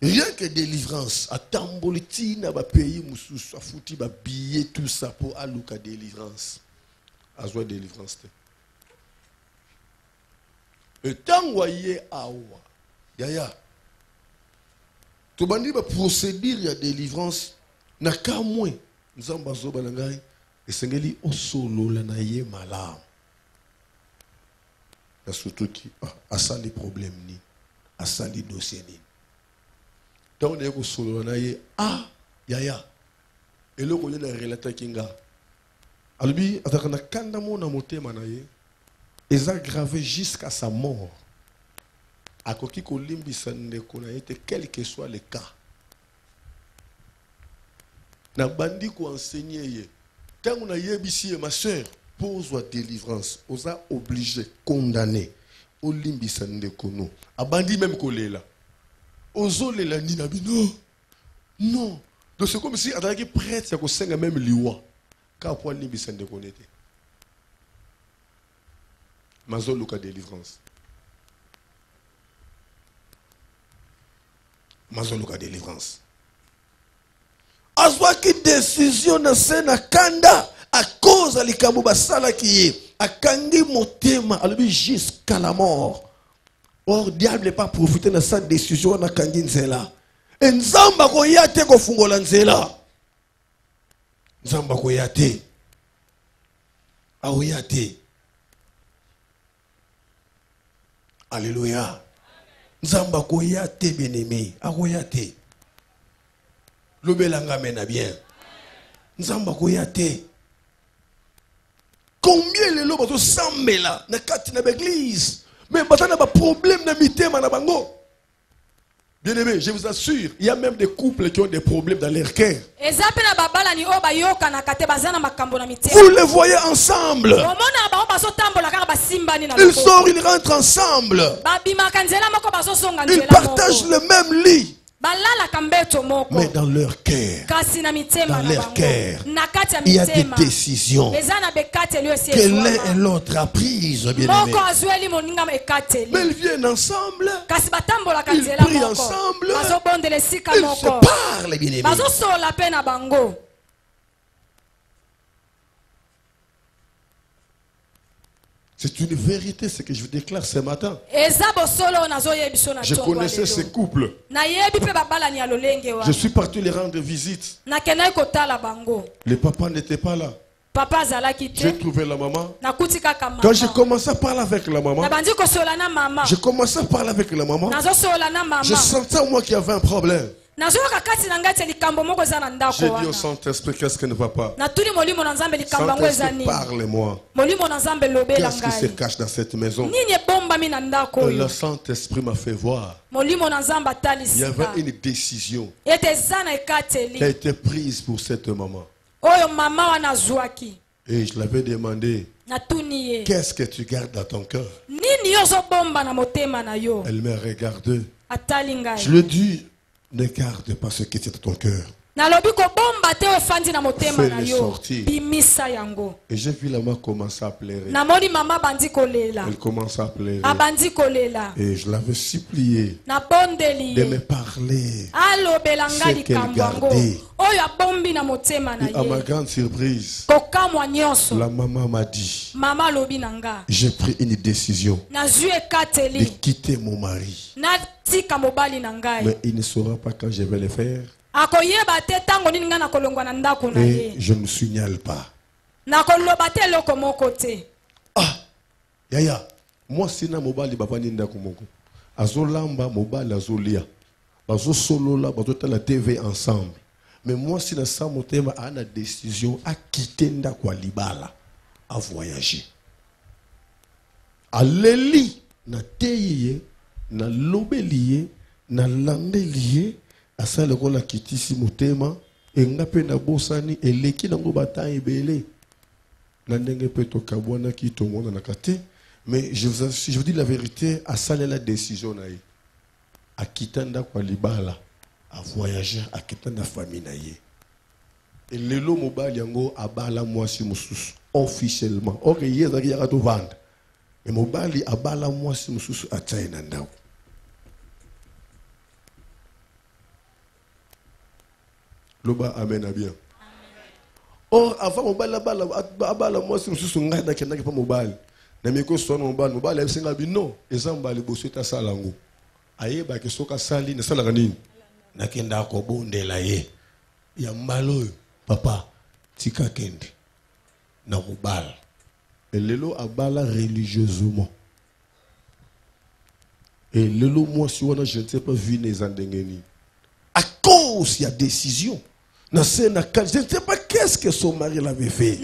C: Rien que délivrance, à tamboliti na ba pays mususu a fouti ba billet tout ça pour aluka délivrance. A joie délivrance. Et tant voyez awa, yaya. To bandi ba procédure ya délivrance na ka moins nzamba zo balangai esengeli osolo la na ye malam. Na surtout qui asali problème ni, asali dossier ni. Tant on est ko solo na ye yaya. Et le ko na relata kinga. Albi atakana kanda mo na motema na ye. Eza gravé jusqu'à sa mort. Akoki ko limbisa ndeko na été quel que soit le cas. Na bandi ko enseigner ye. Tant on a yebisi ma sœur pose wa délivrance, osa obligé condamné o limbisa ndeko no. Abandi même ko lela. Ozo lela ni na bino. Non. Donc c'est comme si ataki prêtre ko senga même liwa. Ka po limbisa ndeko nete. Mazo luka délivrance. Mazoluka délivrance. Azwa ki décision na sena kanda à cause de likambo basala ki akangi motema alobi jusqu'à la mort. Or diable n'est pas profité de sa décision na kangi nzela. Et nzamba ko yate ko fungola nzela. Nzamba ko yate. Aoyate. Alléluia. Nzamba koyate bien-aimé, akoyate. Lobelanga mena bien. Nzamba koyate. Combien les lobes sont sambela na kati na l'église, mais batana ba problème na mitema na bango. Bien-aimé, je vous assure, il y a même des couples qui ont des problèmes dans leur cœur. Vous les voyez ensemble. Ils sortent, ils rentrent ensemble. Ils partagent le même lit. Mais dans leur cœur, il y a des décisions que l'un et l'autre a prises, bien-aimé. Mais ils viennent ensemble, ils prient ensemble, ils se parlent, bien-aimé. C'est une vérité ce que je vous déclare ce matin. Je connaissais ces couples. Je suis parti les rendre visite. Le papa n'était pas là. J'ai trouvé la maman. Quand j'ai commencé à parler avec la maman, je sentais moi qu'il y avait un problème. J'ai dit au Saint-Esprit, qu'est-ce qui ne va pas? Saint-Esprit, parle-moi. Qu'est-ce qui se cache dans cette maison? Le Saint-Esprit m'a fait voir. Il y avait une décision qui a été prise pour cette maman. Et je l'avais demandé, qu'est-ce que tu gardes dans ton cœur? Elle m'a regardé. Je lui ai dit, ne garde pas ce qui est dans ton cœur. Fais-le sortir. Et j'ai vu la maman commencer à pleurer. Elle commence à pleurer. Et je l'avais supplié de me parler ce qu'elle gardait. Et à ma grande surprise, la maman m'a dit, j'ai pris une décision de quitter mon mari. Mais il ne saura pas quand je vais le faire. Et je ne signale pas. Yaya, moi sina mobali babani ndako moko. Azolamba mobali azolia. Bazo solo la bazo la TV ensemble. Mais moi, si dans ça, mon thème a une décision à quitter Ndakwalibala, à voyager. À l'eli, na teye, na lobeliye, na landeliye, à ça le rôle à quitter si mon thème, et n'a pas na bosani, et l'équipe dans le bataille belé. N'andenge peut to kabwana qui tout le monde na kate. Mais je vous dis la vérité, à ça la décision naïe. À quitter Ndakwalibala, à voyager, à quitter la famille naïe. Et le lot mobile yango abala moi si mususu officiellement. Ok, hier il y a tout vendre. Mais mobile abala moi si mususu à China ndao. Loba amen à bien. Or avant mobile abala moi si mususu ngada kenda pas mobile. Na miko son mobile ya singa bino ezamba le bosso ta salango. Aye ba ke soka sali na sala nini. Na kenda ko bondela ye. Ya mbalo papa tika kende na mobile. Et lelo abala religieusement. Et lelo moi si on a je ne sais pas vu les andengeni. À cause il y a décision. Je ne sais pas qu'est-ce que son mari l'avait fait.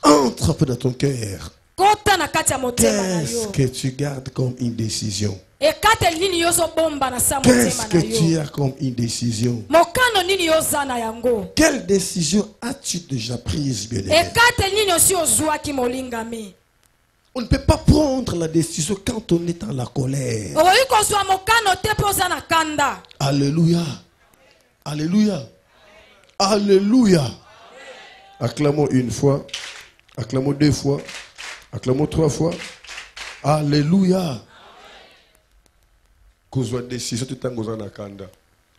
C: Entre un peu dans ton cœur. Qu'est-ce que tu gardes comme une décision? Qu'est-ce que tu as comme une décision? Quelle décision as-tu déjà prise, bien-aimé? On ne peut pas prendre la décision quand on est dans la colère. Alléluia. Alléluia. Alléluia. Acclamons une fois. Acclamons deux fois. Acclamons trois fois. Alléluia. Kozwa décision tout temps kozana kanda.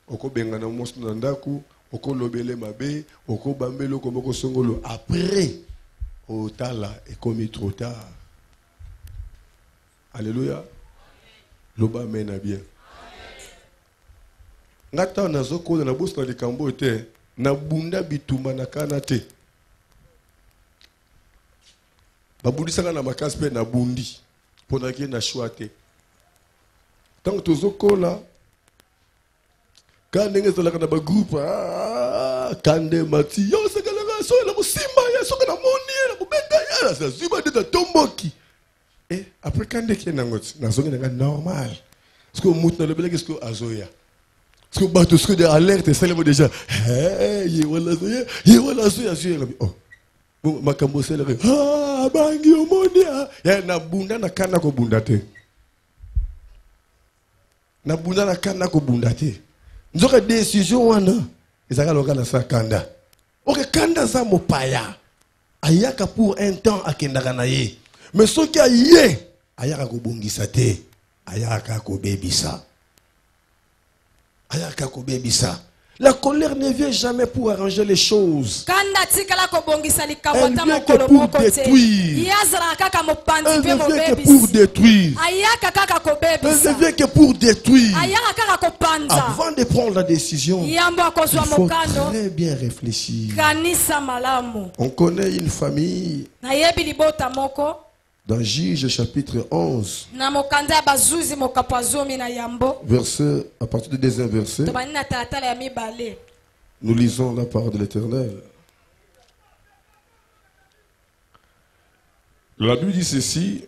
C: Oko bengana mosu nandaku, oko lobele mabe, oko bambelo komoko songolo. Après, au tala et comme trop tard. Alléluia. Loba mena bien. Ngata nazoko na boss na likambo te na bunda bituma na kana te. Babundi sanga na makasi pe na bundi. Pona ki na choix te. Tant tozoko la quand ndenge zola kana ba groupe kande mati yo sakala so la musimba ya so kana moni la kubeta ya sa ziba de tomboki. Et après quand ndeke nangots na zonga nga normal. Parce que mout na le bele qu'est-ce que azoya. Parce que bateau ce que des alertes ça les déjà hey wala soya oh makambo sele bangi omonia ya na bunda na kana ko bunda te. Na bunda na kana ko bunda te. Nzoka décision wana ezaka lokala sa kanda. Ok kanda za mopaya. Ayaka pour un temps akendaka na ye. Mais ce qui a yé ayaka ko bongisa te. Ayaka ko bebisa. Ayaka ko bebisa. La colère ne vient jamais pour arranger les choses. Elle vient que pour détruire. Elle ne vient que pour détruire. Elle ne vient que pour détruire. Avant de prendre la décision, il faut très bien réfléchir. On connaît une famille. Dans Juge chapitre 11, verset, à partir du deuxième verset, nous lisons la parole de l'Éternel. La Bible dit ceci: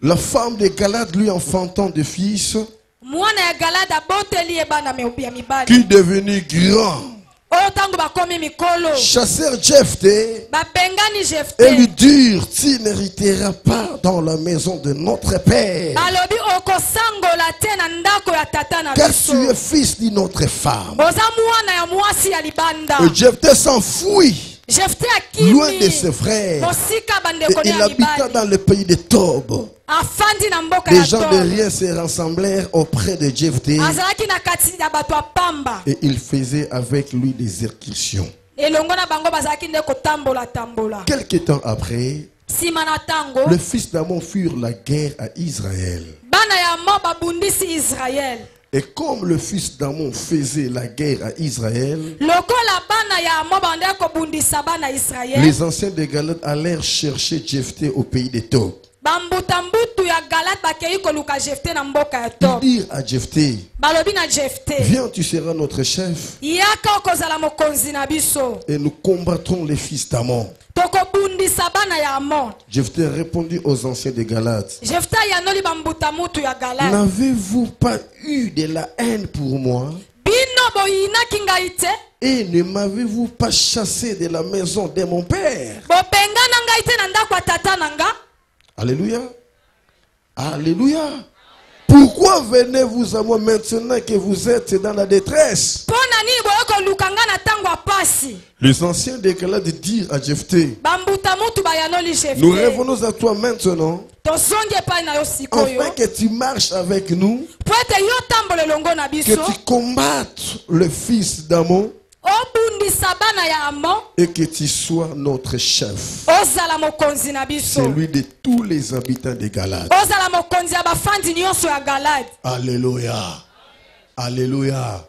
C: la femme de Galade lui enfantant des fils, qui devenu grand, chasseur Jephthé, et lui dire: tu n'hériteras pas dans la maison de notre père, car tu es fils d'une autre femme. Et Jephthé s'enfuit loin de ses frères, et il habita dans le pays de Tob. Les gens de rien se rassemblèrent auprès de Jephthé, et ils faisaient avec lui des excursions. Quelque temps après, le fils d'Amon furent la guerre à Israël. Et comme le fils d'Amon faisait la guerre à Israël, les anciens de Galade allèrent chercher Jephthé au pays de Tob.
B: bambutambutu ya Galate bakei koluka Jephté na mboka ya Tob.
C: Dire à Jephté,
B: Balobi na Jephté,
C: viens, tu seras notre chef
B: yaka okozala mokonzi na biso.
C: et nous combattrons les fils d'Amon.
B: Tokobundisa bana ya Amon.
C: Jephté répondit aux anciens de Galate,
B: Jephté yanoli bambutamutu ya Galate.
C: n'avez-vous pas eu de la haine pour moi
B: Bino boyinaki ngai te?
C: et ne m'avez-vous pas chassé de la maison de mon père?
B: Bopenga na ngai te na ndako ya tata na nga?
C: Alléluia. Alléluia. Pourquoi venez-vous à moi maintenant que vous êtes dans la détresse?
B: Pona nini boyoko lukanga na tango ya pasi?
C: Les anciens de Galate dirent à Jephté,
B: Bambutamutu bayanoli Jephté.
C: nous revenons à toi maintenant
B: Tozongi epai na yo sikoyo.
C: afin que tu marches avec nous,
B: Po ete yo tambola elongo na
C: que
B: biso.
C: tu combattes le fils d'Amon
B: Obundisa bana ya Amon.
C: et que tu sois notre chef,
B: Ozala mokonzi na biso.
C: celui de tous les habitants de Galate.
B: Ozala mokonzi ya bafandi nyonso ya Galate.
C: Alléluia. Alléluia.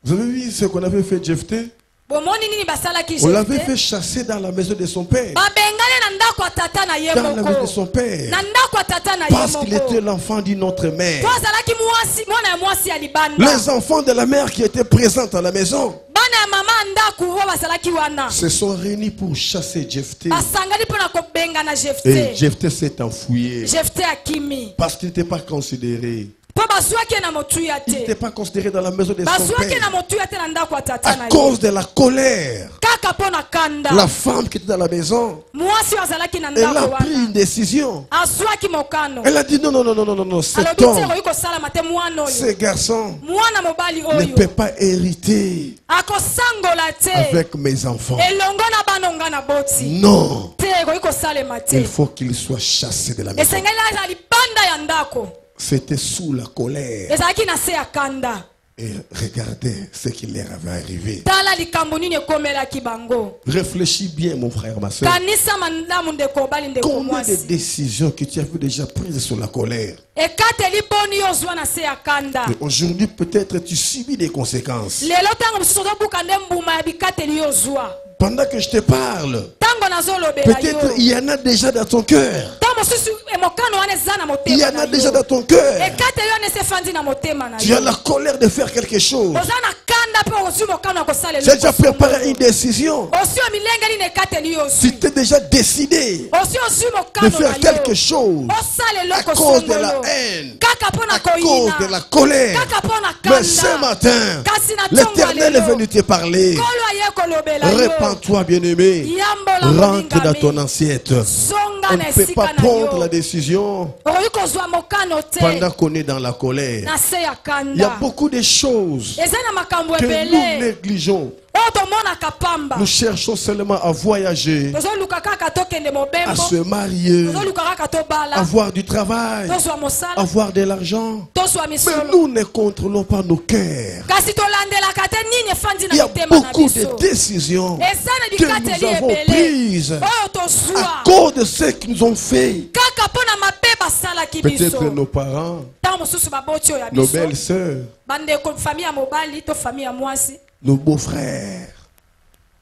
C: Vous avez vu ce qu'on avait fait Jephté?
B: Bomoni nini basalaki
C: On l'avait
B: Jephté?
C: fait chasser dans la maison de son père.
B: Babengane na ndako ya tata na ye
C: Dans la maison de
B: moko.
C: son père.
B: Na ndako ya tata na ye
C: Parce qu'il était
B: moko.
C: l'enfant d'une autre mère.
B: Po azalaki mwasi mwana ya mwasi ya libanda.
C: Les enfants de la mère qui étaient présents à la maison
B: Bana ya mama ya ndako oyo bazalaki wana.
C: se sont réunis pour chasser Jephté.
B: Basangani mpona kobenga na
C: Et
B: Jephté.
C: Jephté s'est enfouillé.
B: Jephté akimi.
C: Parce qu'il n'était pas considéré.
B: Po bazwaki na motuya
C: Il
B: te.
C: n'était pas considéré dans la maison de son
B: Bazwaki
C: père.
B: na motuya te na ndako ya tata na
C: À
B: ye.
C: cause de la colère.
B: Kaka mpona kanda.
C: La femme qui était dans la maison,
B: Mwasi oyo azalaki na
C: elle a
B: ndako
C: pris
B: wana.
C: une décision.
B: Azwaki mokano.
C: Elle a dit non, non, non, non, non, non, non, cet
B: Alobi te
C: homme,
B: okoki kosalama te mwana oyo.
C: ce garçon
B: Mwana mobali
C: ne
B: oyo.
C: peut pas hériter
B: Akosangola te.
C: avec mes enfants.
B: Elongo na bana nga na boti.
C: Non,
B: Te ekoki kosalema te.
C: il faut qu'il soit chassé de la maison.
B: Esengeli aza libanda ya ndako.
C: C'était sous la colère.
B: Ezalaki na se ya kanda.
C: Et regardez ce qui leur avait arrivé.
B: Tala likambo nini ekomelaki bango.
C: Réfléchis bien, mon frère, ma soeur.
B: Kanisa mandamu ndeko mobali ndeko
C: Combien de
B: mwasi.
C: décisions que tu avais déjà prises sur la colère?
B: Ekateli boni yo ozwa na se ya kanda.
C: Et aujourd'hui, peut-être tu subis des conséquences.
B: Lelo ntango mosusu ozobuka nde mbuma ya bikateli yo ozwa.
C: Pendant que je te parle,
B: Ntango nazolobela
C: peut-être
B: yo.
C: il y en a déjà dans ton cœur.
B: Ntango mosusu emokano wana eza na
C: Il y
B: motema
C: en
B: na
C: a déjà
B: yo.
C: dans ton cœur.
B: Ekateli wana ese efandi na motema na
C: Tu as
B: yo.
C: la colère de faire quelque chose.
B: Oza na kanda mpe ozwi mokano ya kosala
C: Tu as déjà préparé une décision.
B: Ozwi milengeli na ekateli yo
C: Tu
B: ozwi.
C: t'es déjà décidé
B: Ozwi ozwi
C: de
B: mokano na
C: faire quelque
B: yo.
C: chose
B: Osala
C: à
B: eloko
C: cause de la
B: songolo.
C: haine,
B: Kaka mpona
C: à cause
B: koyina.
C: de la colère.
B: Kaka mpona
C: Mais ce
B: kanda.
C: matin,
B: Kasi na ntongo
C: l'Éternel est
B: lelo.
C: venu te parler.
B: Kolo aye kolobela yo.
C: Répands-toi, bien-aimé.
B: Yambola
C: Rentre dans ton
B: molingami.
C: assiette.
B: Zonga
C: On
B: na
C: ne peut
B: esika
C: pas
B: na
C: prendre
B: yo.
C: la décision
B: Okoki kozwa mokano te.
C: pendant qu'on est dans la colère.
B: Na se ya
C: Il y a
B: kanda.
C: beaucoup de choses
B: Eza na makambo
C: que nous
B: ebele.
C: négligeons.
B: Oyo tomonaka pamba.
C: Nous cherchons seulement à voyager,
B: Tozoluka kaka tokende
C: à
B: mobembo.
C: se marier,
B: Tozoluka kaka tobala.
C: avoir du travail,
B: Tozwa mosala.
C: avoir de l'argent.
B: Tozwa
C: Mais
B: misolo.
C: nous ne contrôlons pas nos cœurs.
B: Kasi tolandelaka te nini efandi
C: Il y
B: na
C: a
B: mitema na
C: beaucoup de
B: biso.
C: décisions
B: Eza na
C: que
B: bikateli
C: nous avons
B: ebele.
C: prises
B: Oyo
C: à
B: tozwa.
C: cause de ce qu'ils nous ont fait.
B: Kaka mpona mabe basalaki biso.
C: Peut-être nos parents,
B: Ntango mosusu baboti oyo ya
C: nos
B: biso.
C: belles-sœurs,
B: Bandeko famille ya mobali to famille ya mwasi.
C: nos beaux-frères.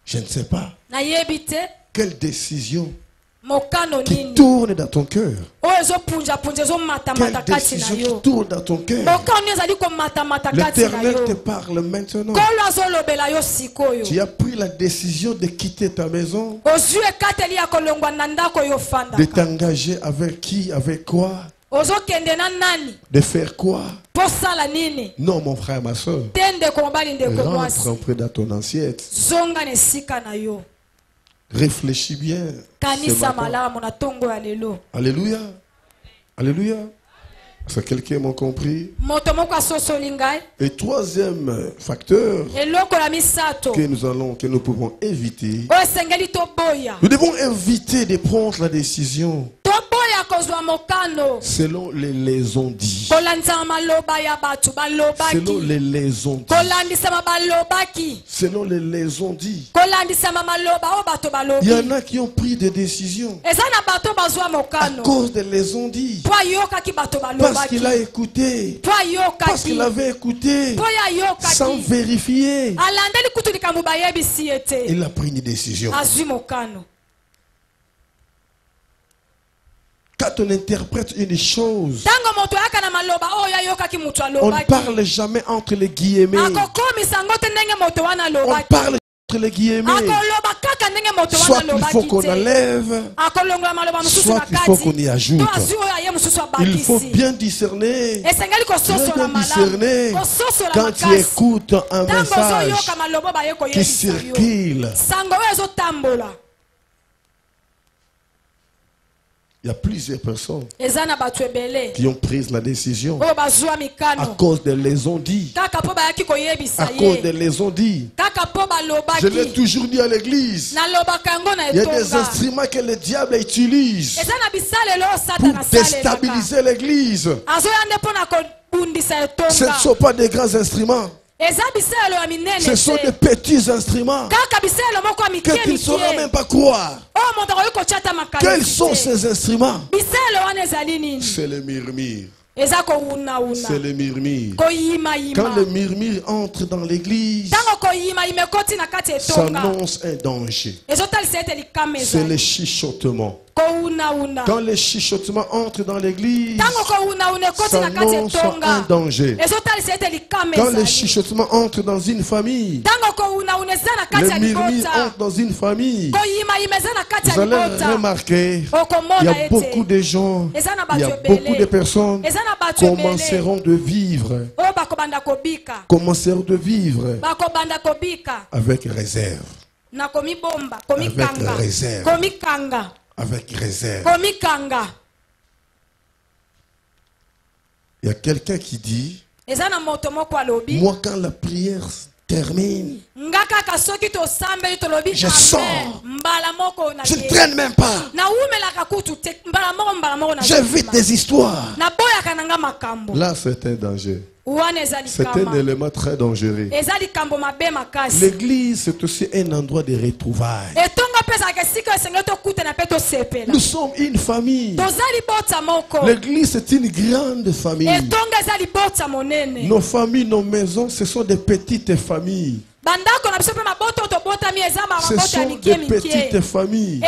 C: Je ne sais pas.
B: Nayebi te
C: Quelle décision
B: mokano
C: qui
B: nini.
C: tourne dans ton cœur.
B: Oyo ezopunjapunja ezomatamata
C: Quelle
B: kati na
C: décision qui
B: yo.
C: tourne dans ton cœur.
B: Mokano ezali komatamata kati na
C: L'Éternel te
B: yo.
C: parle maintenant.
B: Kolo azolobela yo sikoyo.
C: Tu as pris la décision de quitter ta maison,
B: Ozwi ekateli ya kolongwa na ndako yo
C: de
B: fandaka.
C: t'engager avec qui, avec quoi,
B: Ozokende na nani?
C: de faire quoi.
B: Posala nini?
C: Non, mon frère, ma soeur.
B: Te ndeko mobali ndeko
C: Rentre
B: mwasi.
C: un peu dans ton assiette.
B: Zonga na esika na yo.
C: Réfléchis bien. ce
B: Kanisa
C: matin.
B: malamu na tongo ya lelo.
C: Alléluia. Alléluia. Est-ce que quelqu'un m'a compris?
B: Moto moko asosoli ngai.
C: Et troisième facteur
B: Eloko la misato.
C: que nous pouvons éviter.
B: Oyo esengeli toboya.
C: Nous devons éviter de prendre la décision
B: Toboya kozwa mokano.
C: selon les on-dit.
B: Kolandisa maloba ya batu
C: Selon
B: balobaki.
C: les on-dit.
B: Kolandisa balobaki.
C: Selon les on-dit.
B: Kolandisa maloba o bato
C: Il y
B: balobi.
C: en a qui ont pris des décisions
B: Eza na bato bazwa
C: à
B: mokano.
C: cause de les on-dit.
B: Po ayokaki bato
C: Parce
B: balobaki.
C: qu'il a écouté.
B: Po
C: Parce qu'il
B: ayokaki.
C: avait écouté
B: Po
C: sans
B: ayokaki.
C: vérifier.
B: Alandeli kutu likambo bayebisi ete.
C: Il a pris une décision.
B: Azwi mokano.
C: Quand on interprète une chose, on ne parle jamais entre les guillemets. On parle entre les guillemets. Soit il faut qu'on enlève, soit il faut qu'on y ajoute. Il faut bien discerner. Bien discerner quand tu écoutes un message qui circule. Il y a plusieurs personnes qui ont pris la décision à cause de les ont dit. À cause de les ont dit. Je l'ai toujours dit à l'église. Il y a des instruments que le diable utilise pour déstabiliser l'église. Ce ne sont pas des grands instruments. Ce sont des petits instruments que tu ne sauras même pas croire. Quels sont ces instruments? C'est le murmure. C'est le murmure. Quand le murmure entre dans l'église, ça annonce un danger. C'est le chuchotement. Quand le chuchotement entre dans l'église, ça annonce un danger. Quand le chuchotement entre dans une famille, le murmure entre dans une famille, vous allez remarquer, il y a beaucoup de gens, il y a beaucoup de personnes commenceront de vivre avec réserve. Avec réserve. Avec réserve. Il y a quelqu'un qui dit, moi quand la prière termine, je sors. Je ne traîne même pas. J'évite des histoires. Là, c'est un danger. C'est un élément très dangereux. L'église, c'est aussi un endroit de retrouvailles. Nous sommes une famille. L'église, c'est une grande famille. Nos familles, nos maisons, ce sont des petites familles. Ce sont des petites familles.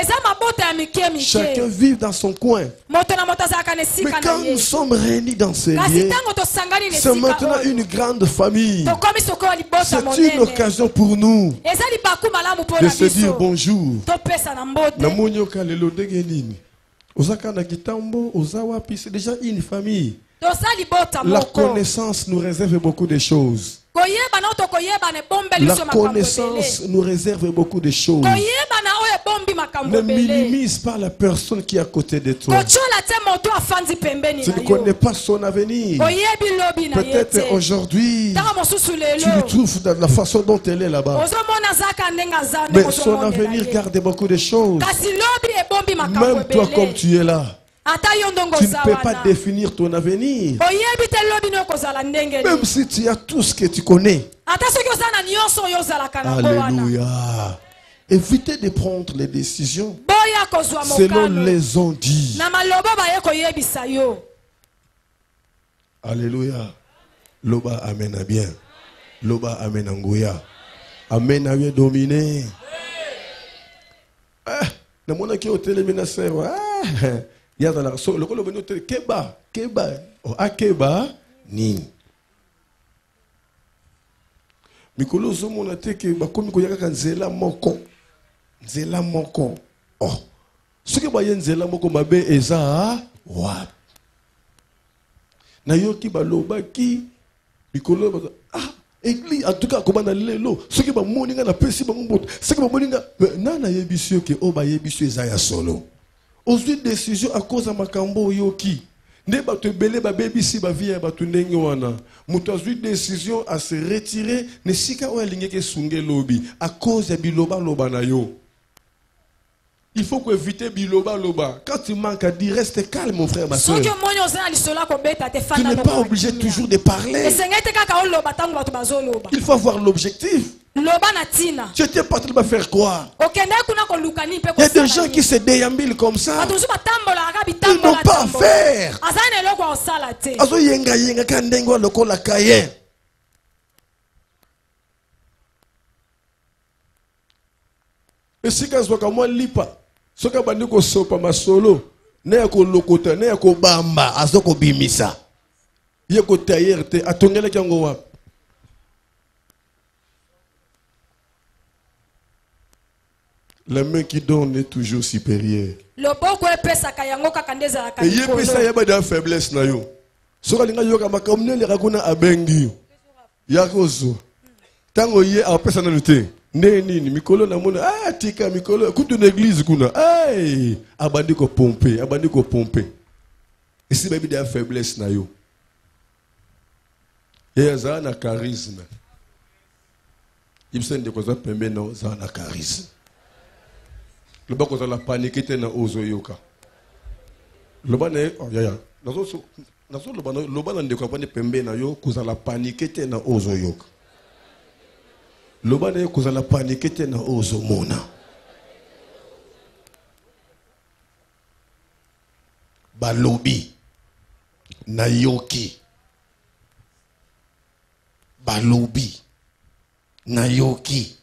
C: Chacun vit dans son coin. Mais quand nous sommes réunis dans ces lieux, c'est maintenant une grande famille. C'est une occasion pour nous de se dire bonjour. C'est déjà une famille. La connaissance nous réserve beaucoup de choses. La connaissance nous réserve beaucoup de choses. Ne minimise pas la personne qui est à côté de toi. Tu ne connais pas son avenir. Peut-être aujourd'hui, tu le trouves dans la façon dont elle est là-bas. Mais son avenir garde beaucoup de choses. Même toi comme tu es là, tu ne peux pas définir ton avenir. Même si tu as tout ce que tu connais. Alléluia. Évitez de prendre les décisions selon les on-dit. Alléluia. Loba amen à bien. Loba amen angoya. Amen à bien dominé. Na mona ki hôtel menacé. Il y a dans la le rôle de Keba, Akeba, ni. Mikolo zomo na te ke bakomi ko yaka nzela moko. Nzela moko. Oh. Ce que baye nzela moko mabe eza wa. Na yoki baloba ki mikolo église en tout cas comment na lelo ce que ba moninga na pesi ba mboto. Ce que ba moninga na yebisio ke o ba yebisio eza ya solo. Aujourd'hui décision à cause de makambo yoki ne bato belé ba baby si ba vie ba tunenge wana muto azui décision à se retirer ne sika o alinge ke sunge lobi à cause de biloba loba na yo. Il faut que éviter biloba loba. Quand tu manques à dire reste calme mon frère ma soeur. Tu n'es pas obligé toujours de parler. Il faut avoir l'objectif. Tu n'es pas train de me faire croire. Il y a des gens qui se déambulent comme ça. Ils n'ont pas à faire. Et si moi lipa, ce que je sopa ma solo, ne ko lokota ne ko bamba azoko bimisa ye ko tailleur te atongele kango wa la main qui donne est toujours supérieure.
B: loboko epesaka yango kaka nde ezalaka
C: Et ye pesa yeba da faiblesse na yo soka linga yoka makamne le rakuna abengi yakozo tango ye apesa na lute nini mikolo na mona tika mikolo kutu na église kuna abandi ko pomper isi baby da faiblesse na yo ye za na charisme ibsen de koza pembe no za na charisme le bako za la panique te na ozo yoka le bane yaya nazo le bana ndeko pande pembe na yo koza la panique te na ozo yoka le bane koza la panique te na ozo mona balobi na yoki balobi na yoki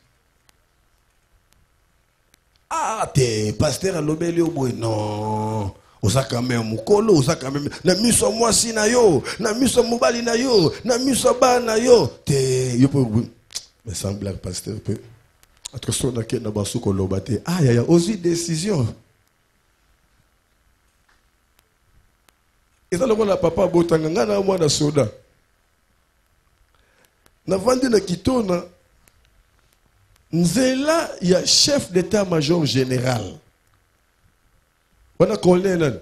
C: te pasteur alobeli oboy non osaka même mukolo osaka même na miso mwasi na yo na miso mobali na yo na miso ba na yo te yo peut mais sans blague pasteur peut attention na ke na basu ko lobate ya osi décision et ça le la papa botanga ngana mwana soda na vandi na kitona nzela ya chef d'état-major général wana colonel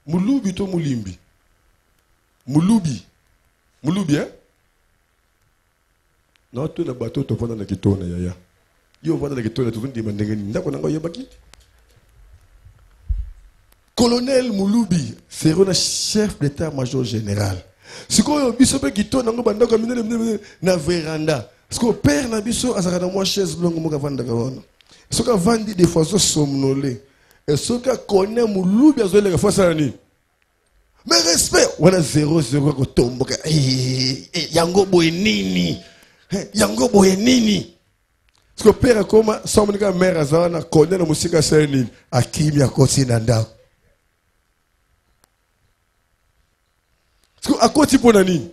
C: mulubi to mulimbi mulubi hein non to na bateau to vanda na kitona yaya yo vanda na kitona to ndima ndenge ni ndako nanga yebaki colonel mulubi c'est le chef d'état-major général sikoyo biso pe kitona ngo bandako minene na veranda. Parce que père na biso azaka na moi chaise longue mo ka vanda ka wana. Soka vandi des fois so somnolé. Et soka connaît mulubi azole ka fasa ni. Mais respect wana 0-0 ko tomboka. Yango boye nini? Yango boye nini? Parce que père koma somonika mère azana connaît na musika sa nini? Akimia koti na ndako. Parce que akoti pona nini?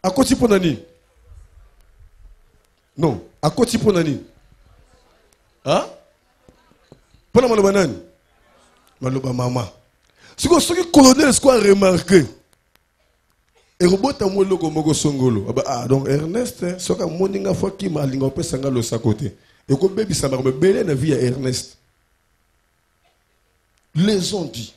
C: Akoti pona nini? Non, à quoi tu prends nani? Hein? Pendant maloba nani? Maloba maman. Ce que colonel ce qu'on a remarqué. Et robot a moi logo mogo songolo. Donc Ernest, ce que moninga fois qui m'a linga pe sanga lo sa côté. Et comme baby ça m'a belé na vie à Ernest. Les ont dit.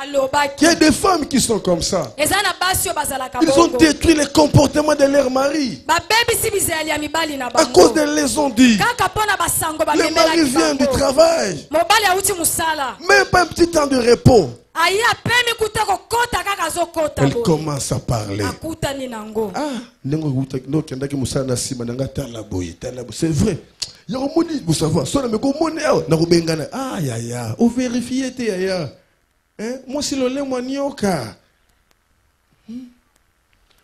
C: Il y a des femmes qui sont comme ça. Ils ont détruit le comportement de leur mari. À cause de les ont dit. Le mari vient du travail. Même pas un petit temps de repos. Elle commence à parler. C'est vrai. Il y a un monde, vous savez, vous vérifiez. Moi si le moi nyoka.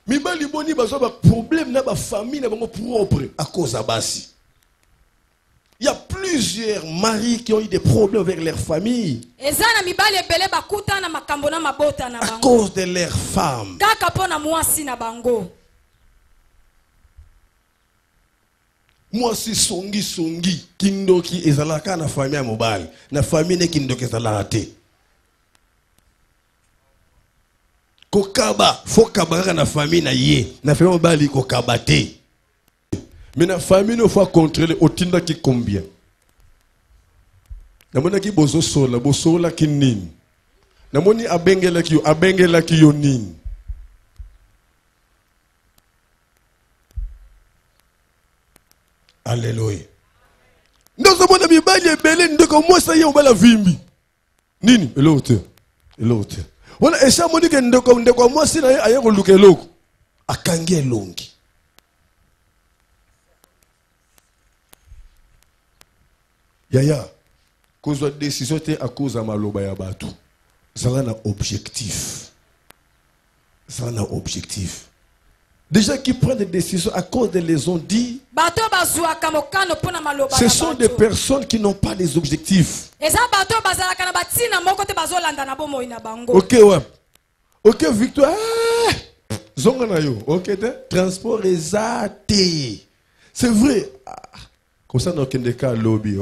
C: Mibali boni bazo ba problème na ba famille na bango propre à cause à basi. Il y a plusieurs maris qui ont eu des problèmes avec leur famille. À cause de leurs femmes. Moi si songi kindoki ezalaka na famille mobile na famille ne kindoki ezalaka. Kokaba, faut kabara na famille na ye, na famille mobali kokaba te. Mais na famille no faut contrôler otinda ki combien. Na mona ki bozo sola ki nini. Na moni abengela ki yo nini. Alléluia. Nous avons des bibali ebele ndeko moi ça y on va la vimbi. Nini, l'autre. Voilà, et ça, mon dit que ndeko moi si na aye ko luke loko. Akangi elongi. Yaya, cause de décision te à cause de maloba ya batu. Ça a un objectif. Des gens qui prennent des décisions à cause de les ont dit. Ce sont des personnes qui n'ont pas des objectifs. Ok, ouais. Ok, Victoire. Zonganayo. Ok, transport exacté. C'est vrai. Comme ça, dans le cas lobby,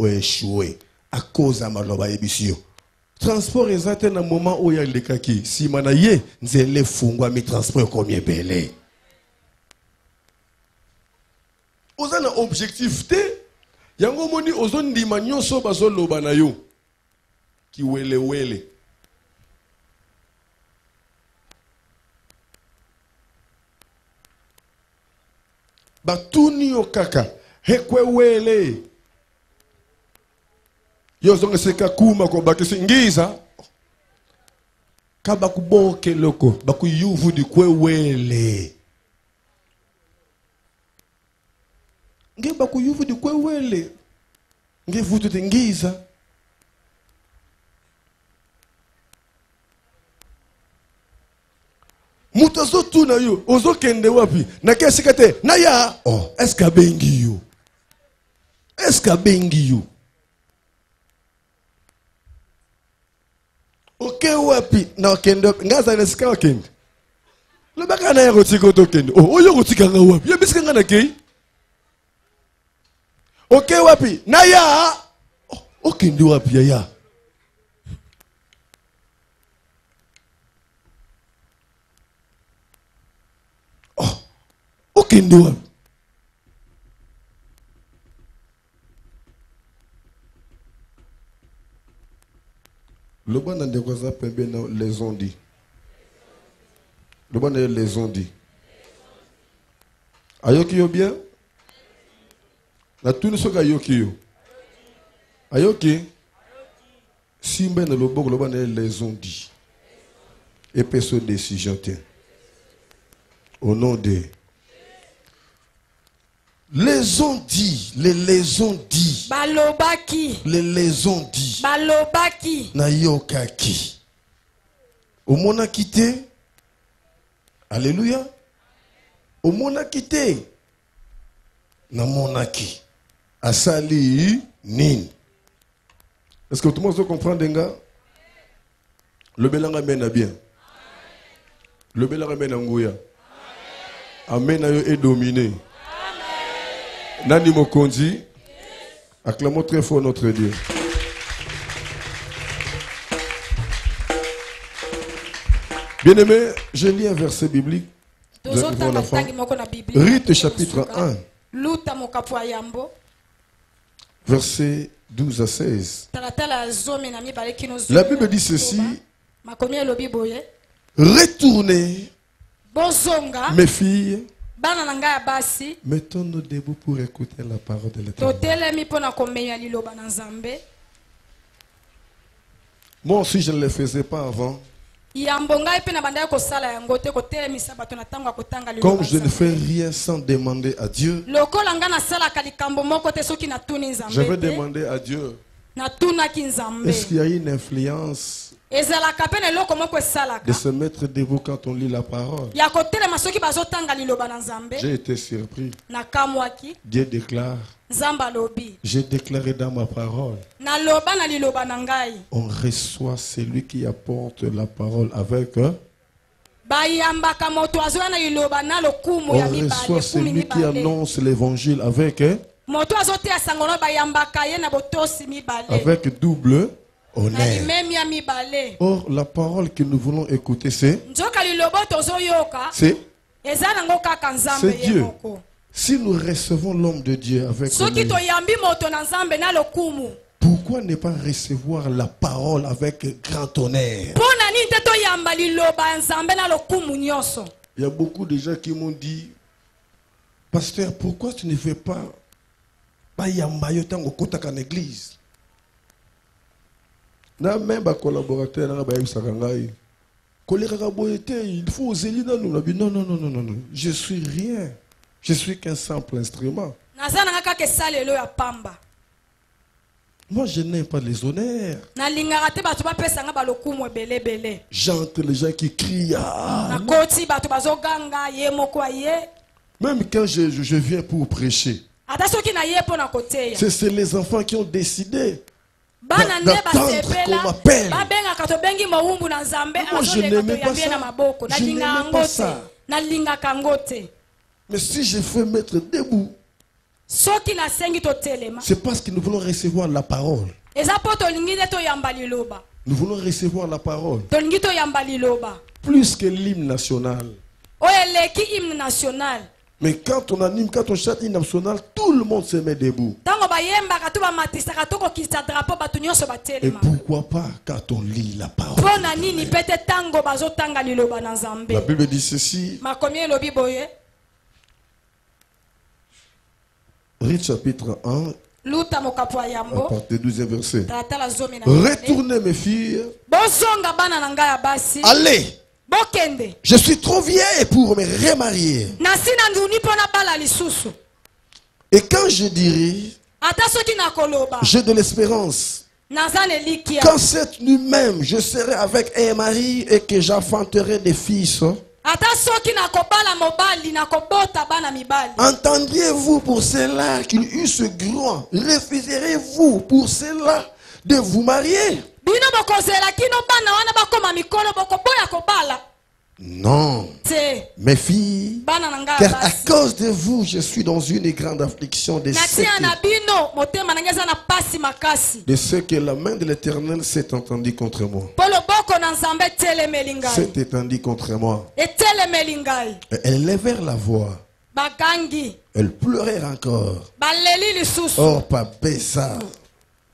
C: échoué. À cause de ma loba émission. Transport exacté dans le moment où il y a le cas qui. Si manaye, nous allons fungwa mi transport comme il belé. Vous avez un objectif. Il y a un moment où vous avez un manioso bazo loba na yo. Qui wele wele. Batuni yo kaka. Hekwe wele. Yo zonge seka kuma ko bakisingiza. Kaba kuboke loko. Baku yuvu di kwe wele. Nge baku yuvu di kwe wele. Nge vutu tingiza. Mutazo tu na yo. Ozo kende wapi. Na kesi kate. Na ya. Oh. Eska bengi yo. Eska bengi yo. Ok wapi. Na kende. Ngaza nesika wakende. Lubaka na ya rotiko to kende. Oh. Oyo rotika nga wapi. Ya bisika nga na kei. Ok wapi. Na ya. Oh. Okende wapi ya ya. Okende wapi. Le bon de quoi ça peut bien les ont dit. Le bon les ont dit. Ayoki yo bien. La tout ne soit ayoki yo. Ayoki. Si ben le bon les ont dit. Et personne décision tient. Au nom de les ont dit, les ont dit.
B: Balobaki.
C: Les ont dit.
B: Balobaki.
C: Na yokaki. Au monde a quitté. Alléluia. Au monde a quitté. Na monaki. Asali nin. Est-ce que tout le monde se comprend, Denga? Le belanga mène bien. Le belanga mène ngouya. Amen est dominé. Nani Mokondi, acclamons très fort notre Dieu. Bien-aimé, je lis un verset biblique. Rite chapitre 1. Verset 12 à 16. La Bible dit ceci. Retournez, mes filles. Mettons-nous debout pour écouter la parole de l'Éternel. Moi aussi, je ne le faisais pas avant. Comme je ne fais rien sans demander à Dieu, je vais demander à Dieu, est-ce qu'il y a une influence de se mettre debout quand on lit la parole? J'ai été surpris. Dieu déclare, j'ai déclaré dans ma parole, on reçoit celui qui apporte la parole avec on reçoit celui qui annonce l'évangile avec double honneur. Or, la parole que nous voulons écouter, c'est Dieu. Si nous recevons l'homme de Dieu avec honneur, pourquoi ne pas recevoir la parole avec grand honneur? Il y a beaucoup de gens qui m'ont dit, pasteur, pourquoi tu ne fais pas en église? Na même ba collaborateur na ba sakangai. Il faut oser dire non, non, je suis rien. Je suis qu'un simple instrument. Moi, je n'aime pas les honneurs.
B: nalingaka te bato bapesanga balokumu ebelebele.
C: J'entends les gens qui crient. Ah,
B: nakoti bato bazoganga ye moko aye.
C: même quand je viens pour prêcher,
B: ata soki na ye mpo na koteya
C: c'est les enfants qui ont décidé
B: bana nde
C: d'attendre qu'on
B: basepela
C: m'appelle.
B: babengaka tobengi mowumbu na nzambe
C: Moi, je
B: azoleka
C: n'aimais pas
B: toyambie
C: ça.
B: na maboko.
C: Je
B: nalingaka
C: n'aimais
B: yango
C: pas
B: te
C: ça.
B: nalingaka yango te.
C: Mais si je fais mettre debout,
B: soki nasengi totelema
C: c'est parce que nous voulons recevoir la parole.
B: eza mpo tolingi nde toyamba liloba.
C: Nous voulons recevoir la parole.
B: tolingi toyamba liloba
C: Plus que l'hymne national.
B: oyo eleki hymne national.
C: Mais quand on anime, quand on chante l'hymne national, tout le monde se met debout.
B: ntango bayembaka to bamatisaka tokokisa drapo bato nyonso
C: Et
B: batelema.
C: pourquoi pas quand on lit la parole?
B: mpo na nini mpe te ntango bazotanga liloba na nzambe.
C: La Bible dit ceci.
B: makomi elobi boye
C: Rite chapitre 1,
B: luta mokapo ya
C: à
B: yambo
C: partir du 12e verset.
B: talatala zomi na
C: Retournez mes filles.
B: bozonga bana na ngai ya basi
C: Allez,
B: bokende
C: je suis trop vieille pour me remarier.
B: nasi na nduni mpo nabala lisusu.
C: Et quand je dirai,
B: ata soki nakoloba
C: j'ai de l'espérance.
B: naza na elikia.
C: Quand cette nuit même, je serai avec un mari et que j'enfanterai des fils.
B: ata soki nakobala mobali nakobota bana mibali.
C: Entendriez-vous pour cela qu'il eut ce grand? Refuserez-vous pour cela de vous marier?
B: bino bokozela kino bana wana bakoma mikolo bokoboya kobala
C: Non,
B: te
C: mes filles,
B: bana na ngai ya
C: car à
B: basi.
C: cause de vous, je suis dans une grande affliction de
B: natia na bino motema na ngai eza na pasi makasi.
C: ce que la main de l'Éternel s'est entendue contre moi.
B: mpo loboko na nzambe etelemeli ngai.
C: S'est étendue contre moi.
B: etelemeli ngai.
C: Et elles levèrent la voix.
B: bagangi
C: Elles pleurèrent encore.
B: baleli lisusu.
C: Orpa baissa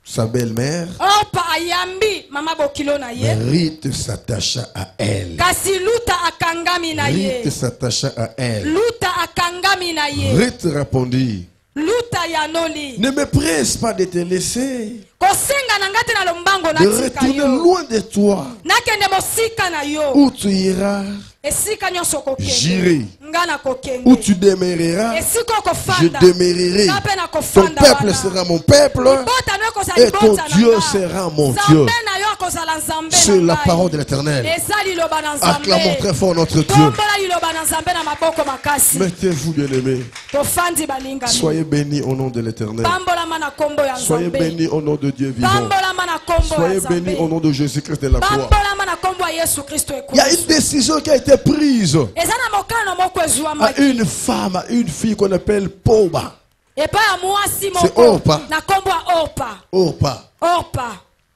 C: sa belle-mère.
B: orpa ayambi mama bokilo na
C: Mais
B: ye.
C: Rite s'attacha à elle.
B: kasi luta akangami na ye.
C: Rite s'attacha à elle.
B: luta akangami na ye.
C: Rite répondit,
B: luta yanoli.
C: ne me presse pas de te laisser,
B: kosenga na ngai te na lombango
C: de
B: natika
C: retourner
B: yo.
C: loin de toi.
B: nakende mosika na yo.
C: Où tu iras,
B: esika nyonso
C: j'irai.
B: kokende nga na
C: Où
B: kokende.
C: tu demeureras,
B: esika
C: je
B: okofanda
C: demeurerai.
B: nga mpe na
C: Ton
B: kofanda
C: peuple
B: wana.
C: sera mon peuple
B: libota no ekozala
C: et ton
B: libota na
C: Dieu
B: nga.
C: sera mon Dieu.
B: nzambe na yo akozala nzambe na
C: C'est la
B: ngai.
C: parole de l'Éternel.
B: eza liloba na
C: Acclamons
B: nzambe.
C: très fort notre Dieu.
B: tombola liloba na nzambe na maboko makasi.
C: Mettez-vous, bien-aimés.
B: tofandi balingami.
C: Soyez bénis au nom de l'Éternel.
B: pambolama na kombo ya
C: Soyez
B: nzambe.
C: bénis au nom de Dieu vivant.
B: pambolama na kombo ya
C: Soyez bénis au
B: nzambe.
C: nom de Jésus-Christ de la croix.
B: pambolama na kombo ya yesu kristo
C: Il y a une
B: ekulusu.
C: décision qui a été prise
B: eza na mokano moko
C: à
B: ezwamaki
C: une femme, à une fille qu'on appelle Poba.
B: epai ya mwasi
C: C'est
B: moko
C: Orpa.
B: na kombo ya orpa.
C: Orpa.
B: orpa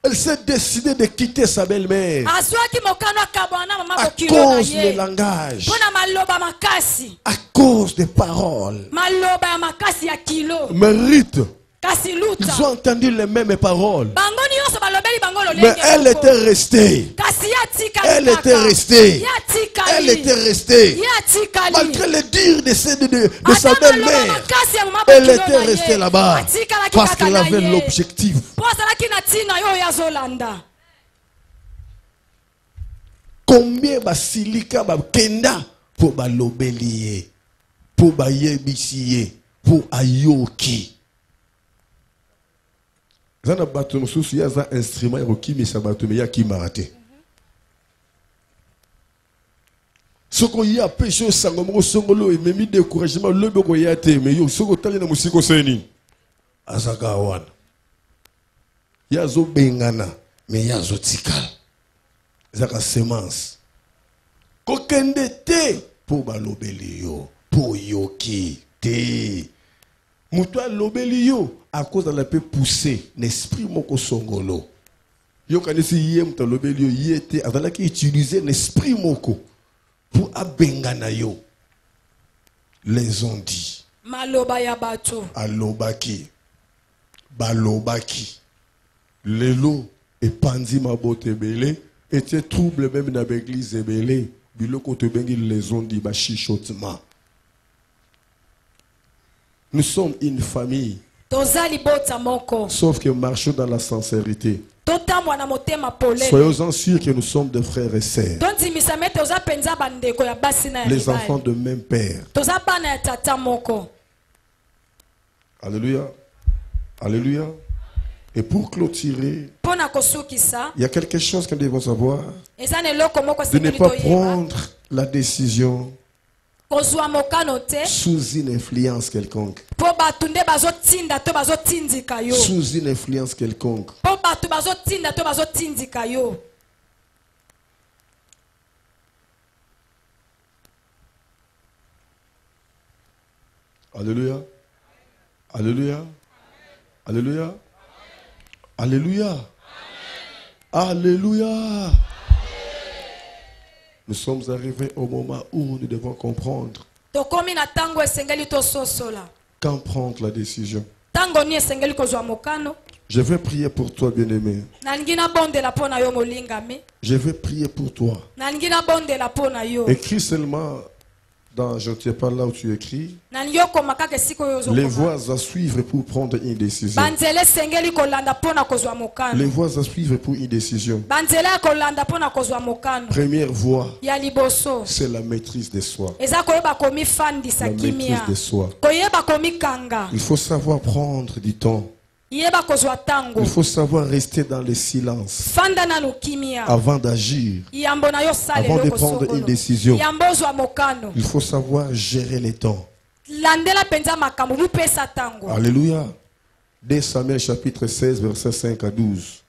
C: Elle s'est décidée de quitter sa belle-mère
B: azwaki mokano akabwana na mama
C: à
B: bokilo na
C: cause du
B: ye
C: langage,
B: mpo na maloba makasi.
C: à cause des paroles.
B: maloba ya makasi ya kilo.
C: Mérite.
B: kasi
C: Ils
B: luta
C: ont entendu les mêmes paroles.
B: bango nyonso balobeli bango
C: Mais
B: lolenge
C: elle
B: moko.
C: était restée.
B: kasi ye atikali
C: Elle
B: kaka.
C: était restée.
B: Ye atikali.
C: Elle était restée.
B: ye atikali.
C: Malgré les dires de sa
B: Ata
C: belle-mère,
B: maloba makasi ya mama
C: elle
B: bokilo
C: était
B: na ye.
C: restée là-bas
B: Atikalaki
C: parce
B: kaka
C: qu'elle
B: na
C: avait
B: ye.
C: l'objectif.
B: mpo azalaki na ntina yo oyo azolanda.
C: Combien basilika bakenda pour balobeli ye, pour bayebisi ye, pour ayoki. Zana bato mosusu ya za instrument ekokimisa bato me ya kimaka te. Soko ya peshe osango moko songolo ememi découragement lobi okoya te me yo soko otali na mosika oseni azaka wana ya azobengana me ya azotikala ezaka semence kokende te po balobeli yo po yoki te moto alobeli yo akozala mpe pousse na esprit moko songolo yokanisi ye moto alobeli yo ye te azalaki utiliser na esprit moko pour abengana yo. Les ont dit
B: maloba ya bato.
C: alobaki balobaki lelo epandi mabote ebele etie trouble même dans l'église ebele biloko te bengi les ont dit bachichotement. Nous sommes une famille,
B: toza libota moko.
C: sauf que marchons dans la sincérité.
B: totambwa na motema polele.
C: Soyons-en sûrs que nous sommes des frères et sœurs,
B: tondimisa me toza penza bandeko ya basi na ya
C: les
B: mibali.
C: enfants de même père.
B: toza bana ya tata moko.
C: Alléluia. Alléluia. Et pour clôturer,
B: Pona kosukisa.
C: il y a quelque chose que nous devons savoir.
B: Eza neloko moko
C: De ne
B: sengeli
C: pas
B: toyeba.
C: prendre la décision
B: Kozwa mokano te.
C: sous une influence quelconque.
B: Po batu nde bazotinda to bazotindika yo.
C: Sous une influence quelconque.
B: Po batu bazotinda to bazotindika yo.
C: Alléluia. Alléluia. Alléluia. Alléluia. Alléluia. Nous sommes arrivés au moment où nous devons comprendre
B: Tokomi na tango esengeli to sosola.
C: quand prendre la décision.
B: Tango ni esengeli kozwa mokano.
C: Je vais prier pour toi, bien-aimé.
B: Nalingi na bondela pona yo molingami.
C: Je vais prier pour toi.
B: Nalingi na bondela pona yo.
C: Écris seulement dans, je ne sais pas là où tu écris,
B: Nalingi okoma kaka esiko yo
C: les
B: ozokoma.
C: voies à suivre pour prendre une décision.
B: Banzela esengeli kolanda pona kozwa
C: Les
B: mokano.
C: voies à suivre pour une décision.
B: Banzela ya kolanda pona kozwa mokano.
C: Première voie,
B: Ya liboso.
C: c'est la maîtrise de soi.
B: Eza koyeba komifandisa
C: La maîtrise
B: kimia.
C: de soi.
B: Koyeba komikanga.
C: Il faut savoir prendre du temps.
B: Yeba kozwa tango.
C: Il faut savoir rester dans le silence
B: Fanda nanu kimia.
C: avant d'agir,
B: Yambo na yo sale
C: avant de
B: loko
C: prendre
B: sokolo.
C: une décision.
B: Yambo ozwa mokano.
C: Il faut savoir gérer les temps.
B: Landela penza makambo mupesa tango.
C: Alléluia. 2 Samuel chapitre 16, versets 5 à 12.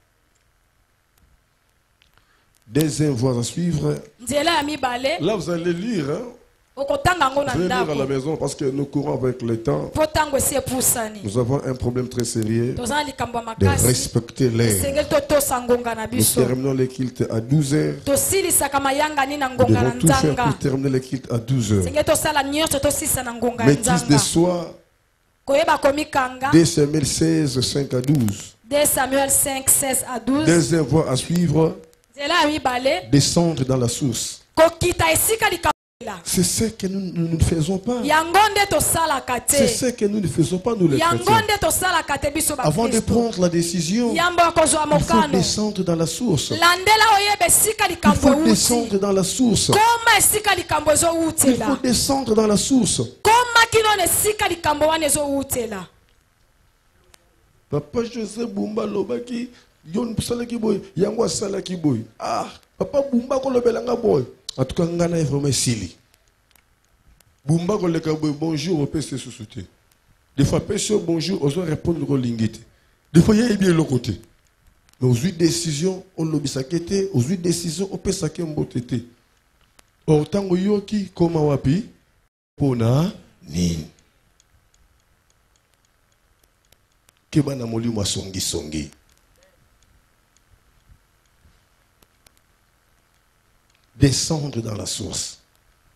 C: Deuxième voie à suivre.
B: Nzela ya mibale.
C: Là, vous allez lire. Hein?
B: Okotanga ngo na
C: Vous allez lire à la
B: ndako.
C: maison parce que nous courons avec le temps.
B: Po tango esi epusani.
C: Nous avons un problème très sérieux
B: Tozana likambo ya
C: de
B: makasi.
C: respecter l'heure.
B: Esengeli totosa ngonga na
C: Nous
B: biso.
C: terminons les cultes à 12 heures.
B: Tosilisaka mayanga ni na
C: Nous
B: ngonga na
C: devons tout faire
B: nzanga.
C: pour terminer les cultes à 12 heures.
B: Esengeli tosala nyonso tosisa na ngonga ya
C: Maîtrise de
B: nzanga.
C: soi.
B: Koyeba komikanga.
C: 2 Samuel 16, 5 à 12.
B: 2 Samuel 5, 16 à 12.
C: Deuxième voie à suivre.
B: Nzela ya mibale.
C: Descendre dans la source.
B: Kokita esika likambo.
C: C'est ce que nous ne faisons pas.
B: Yango nde tosalaka
C: C'est
B: te.
C: ce que nous ne faisons pas, nous les
B: Yango
C: chrétiens.
B: nde tosalaka te biso
C: Avant de
B: bakristo.
C: prendre la décision,
B: Yambo ya kozwa
C: il faut
B: mokano.
C: descendre dans la source.
B: Landela oyeba esika
C: Il
B: likambo
C: faut
B: euti.
C: descendre dans la source.
B: Koma esika likambo
C: Il faut
B: ezoutela.
C: descendre dans la source.
B: Koma kino na esika likambo wana ezoutela.
C: Papa José Bumba lobaki, yon salaki boy, yango salaki boy. Ah, papa Bumba ko lobelanga boy. En tout cas, ngana est vraiment sili. Bumba ko leka boy, bonjour, on peut se sous-souter. Des fois, personne bonjour, on doit répondre au lingite. Des fois, il y a bien le côté. Mais aux 8 décisions, on l'obisakete, aux 8 décisions, on peut saquer un botete. Autant que yoki, koma wapi, pona, nin. Kebana moli mwa songi songi. Descendre dans la source.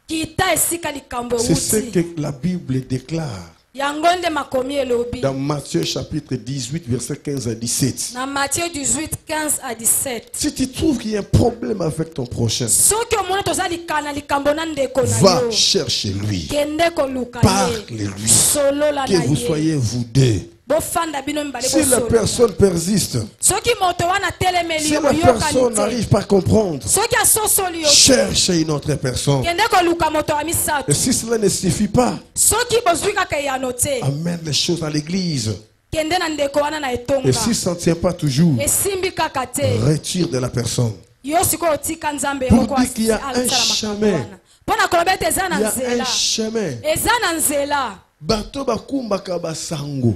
B: Kita esika likambo
C: C'est ce
B: euti.
C: que la Bible déclare
B: Yango nde makomi elobi.
C: dans Matthieu chapitre 18, verset 15 à 17.
B: Na Matthieu 18, 15 à 17.
C: Si tu trouves qu'il y a un problème avec ton prochain,
B: Soki omona toza likana likambo na ndeko na
C: va
B: yo.
C: chercher lui.
B: Kende koluka ye.
C: Parle-lui.
B: Solola
C: Que
B: na
C: vous
B: ye.
C: soyez vous deux.
B: Bofanda bino mibale
C: Si la
B: bosolola.
C: personne persiste,
B: Soki moto wana telemeli
C: si
B: yo
C: la
B: yoka
C: personne
B: te.
C: n'arrive pas à comprendre,
B: Soki asosoli yo.
C: cherchez une autre personne.
B: Kende koluka moto ya
C: Et
B: misato.
C: si cela ne suffit pas,
B: Soki bozwi kaka eyano te.
C: amène les choses à l'église.
B: Kende na ndeko wana na etonga.
C: Et si ça ne tient pas toujours,
B: Esimbi kaka te.
C: retire de la personne.
B: Yo sikoyo tika nzambe
C: Pour
B: yoko
C: dire qu'il y a
B: alisala
C: un
B: makambo
C: chemin.
B: wana. Mpona koloba ete eza
C: Il
B: na
C: y a un
B: nzela.
C: chemin.
B: Eza na nzela.
C: Bato bakumbaka basango.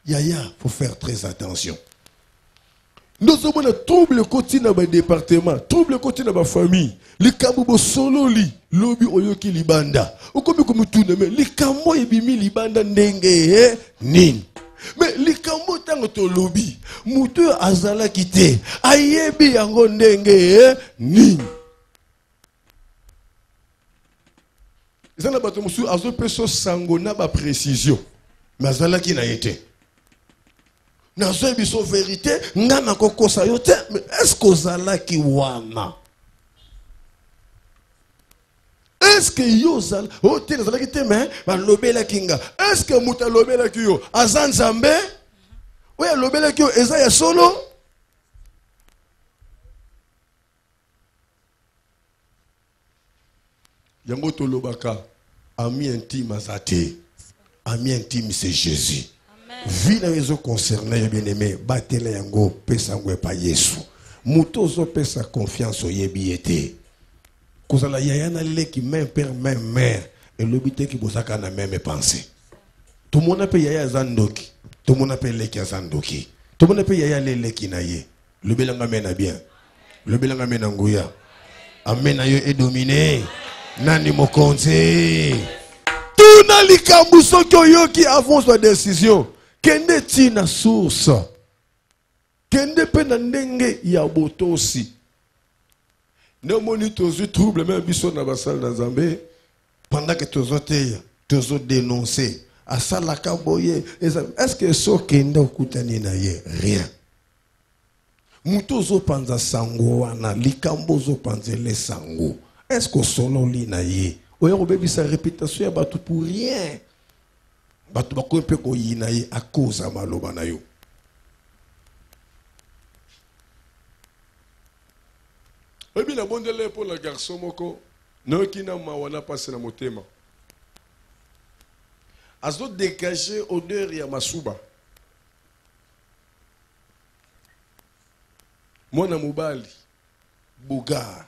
C: Yaya, faut faire très attention. Nous avons un trouble quotidien dans le département, trouble quotidien dans la famille. Les kambo solo li, lobi oyoki libanda. Okomi comme tout ne mais les kambo ebimi libanda ndenge nin. Mais les kambo tango to lobi, mutu azala kite, ayebi yango ndenge nin. Zana bato musu azo peso sango na ba précision. Mais azala ki na été. Nazo biso vérité, ngana kokosa yo te, mais est-ce que ozala ki wana? Est-ce que yo zala, o te nazala ki te mais ba lobela kinga. Est-ce que muta lobela ki yo azan zambe? Oya lobela ki yo eza ya solo? Yango tolobaka, ami intime azate. Ami intime c'est Jésus. Vie na yezo concerné bien aimé, batela yango pesa ngwe pa Yesu. Muto zo pesa confiance au yebi ete. Kozala yaya na leki même père même mère et l'obité qui bosaka na même pensée. Tout le monde a payé yaya zandoki, tout le monde a payé leki zandoki. Tout le monde a payé yaya leki na ye. Le belanga mena bien. Le belanga mena nguya. Amen ayo est dominé. Nani mokonzi. Tout na likambu soko yo qui avance la décision. Kende tina source. Kende pena ndenge ya botosi. Ne moni tozu trouble même biso na basal na Zambé pendant que tozo teya, tozo dénoncer. Asala kaboye. Est-ce que so kende okutani na ye? Rien. Muto zo panza sango wana likambo zo panzele sango. Est-ce que solo li na ye? Oya obebi sa réputation ya batu pour rien. Batu bako mpe ko yina ye à cause ya maloba na yo. Ebi na bondele pour le garçon moko no kina mawana passe na motema. Azo dégager odeur ya masuba. Mwana mobali Bougard.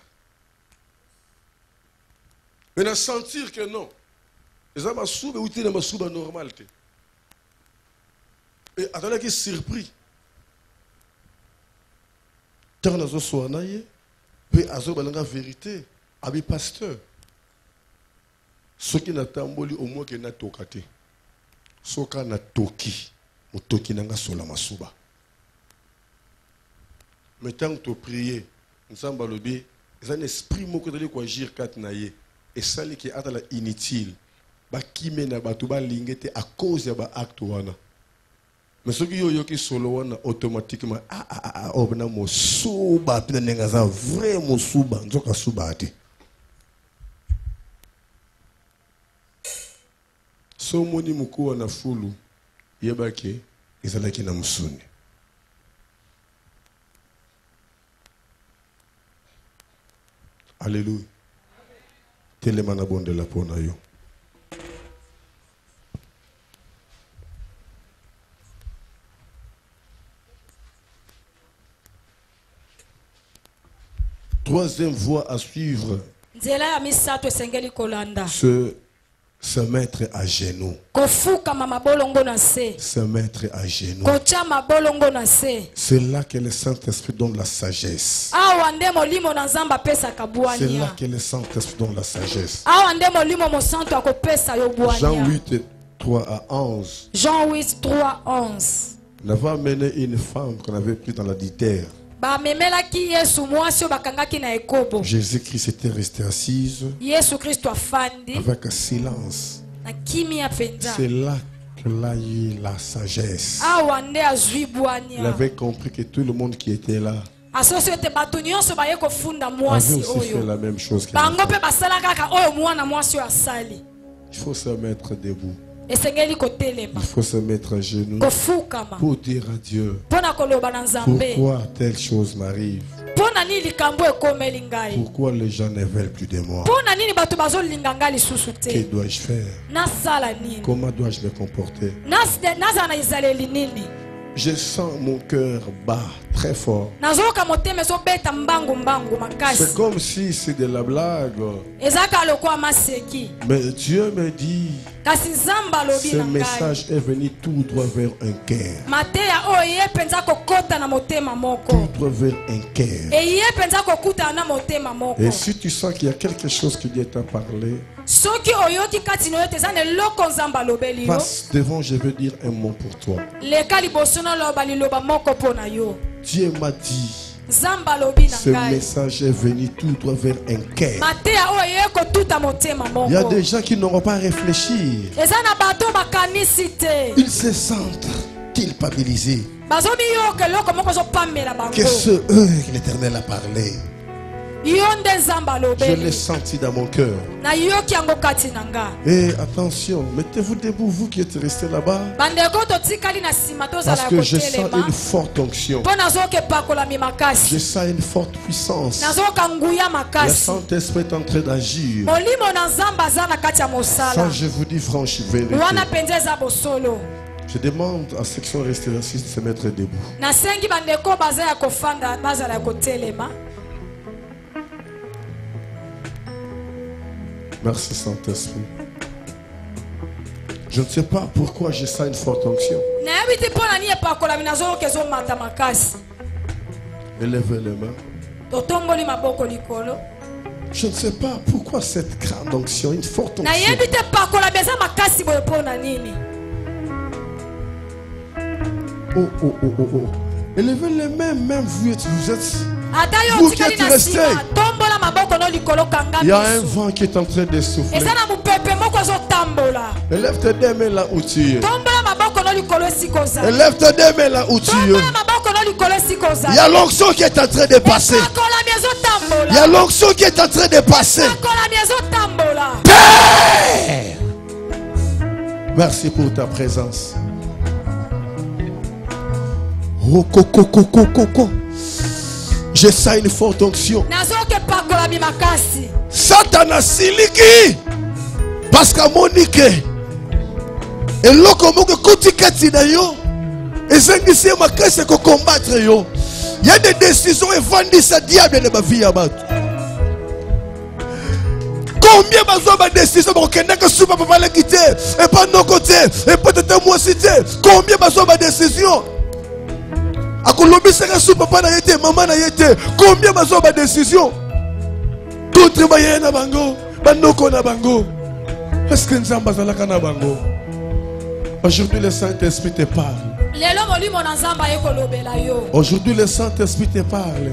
C: Mais à sentir que non. Les hommes souba ou t'es souba normal. Et attendez qu'il est surpris. Tant que soit naïe, puis azo balanga vérité, abi pasteur. Ce qui n'a tamboli au moins que n'a tokate. Ce qui n'a toki, ou toki nanga sola masuba. Mais tant que tu pries, nous avons dit, il y a un esprit qui doit agir quatre naïe. Et ça qui est inutile. Ba qui mena ba tuba lingete à cause de ba acte wana. Mais ce qui yo qui solo wana automatiquement obna mo suba pina nenga za vrai mo suba nzoka suba ati. So moni muko wana fulu yebake izalaki na musuni. Alléluia. Télémana bonde la pona yo. Troisième voie à suivre. Se mettre à genoux. Se mettre à genoux. C'est là que le Saint-Esprit donne la sagesse. C'est là que le Saint-Esprit donne la sagesse. Jean 8, 3 à 11.
B: Jean 8, 3, 11.
C: On avait amené une femme qu'on avait prise dans l'adultère. Jésus-Christ était resté assise avec un silence. C'est là qu'il a eu la sagesse. Il avait compris que tout le monde qui était là avait aussi fait la même chose qu'il a fait. Il faut se mettre debout. Il faut se mettre à genoux pour dire à Dieu pourquoi telle chose m'arrive. Pourquoi les gens ne veulent plus de moi? Que dois-je faire? Comment dois-je me comporter? Je sens mon cœur bat très fort. C'est comme si c'est de la blague. Mais Dieu me dit, ce message est venu tout droit vers un cœur. Tout droit vers un cœur. Et si tu sens qu'il y a quelque chose qui Dieu t'a parlé, passe devant, je veux dire un mot pour toi. Dieu m'a dit, ce message est venu tout droit vers un cœur. Il y a des gens qui n'auront pas à réfléchir. Ils se sentent culpabilisés. Que ce eux que l'Éternel a parlé. Je l'ai senti dans mon cœur. Et attention, mettez-vous debout, vous qui êtes restés là-bas. Parce que je sens une forte onction. Je sens une forte puissance. Le Saint-Esprit est en train d'agir. Ça, je vous dis franchement vérité. Je demande à section restauratrice de se mettre debout.
B: Nasengi bandeko baza ya kofanda baza ya kotelema.
C: Merci Saint-Esprit. Je ne sais pas pourquoi j'ai ça une forte onction. Élevez les mains. Je ne sais pas pourquoi cette grande onction, une forte onction. Oh, oh, oh, oh, oh. Élevez les mains, même vous êtes vous qui êtes restés. Il y a un vent qui est en train de souffler. Élève tes deux mains là où tu es. Élève tes deux mains là où tu es. Il y a l'onction qui est en train de passer. Il y a l'onction qui est en train de passer. Père, merci pour ta présence. Oh, coco. Je sens une forte onction. Satan siliki. Parce que Monique. Et l'okomoko kutikati na yo. Et zengisi makase ko combattre yo. Il y a des décisions et vendis sa diable de ma vie à battre. Combien de décisions pour que n'a que soupa papa le quitter et pas de nos côtés et peut-être moi cité. Combien de décisions? A Colombie c'est soupa papa na été maman na été. Combien de décisions? Tout travailler na bango, banoko na bango. Est-ce que nous sommes dans la cana bango? Aujourd'hui le Saint-Esprit te parle. Aujourd'hui le Saint-Esprit te parle.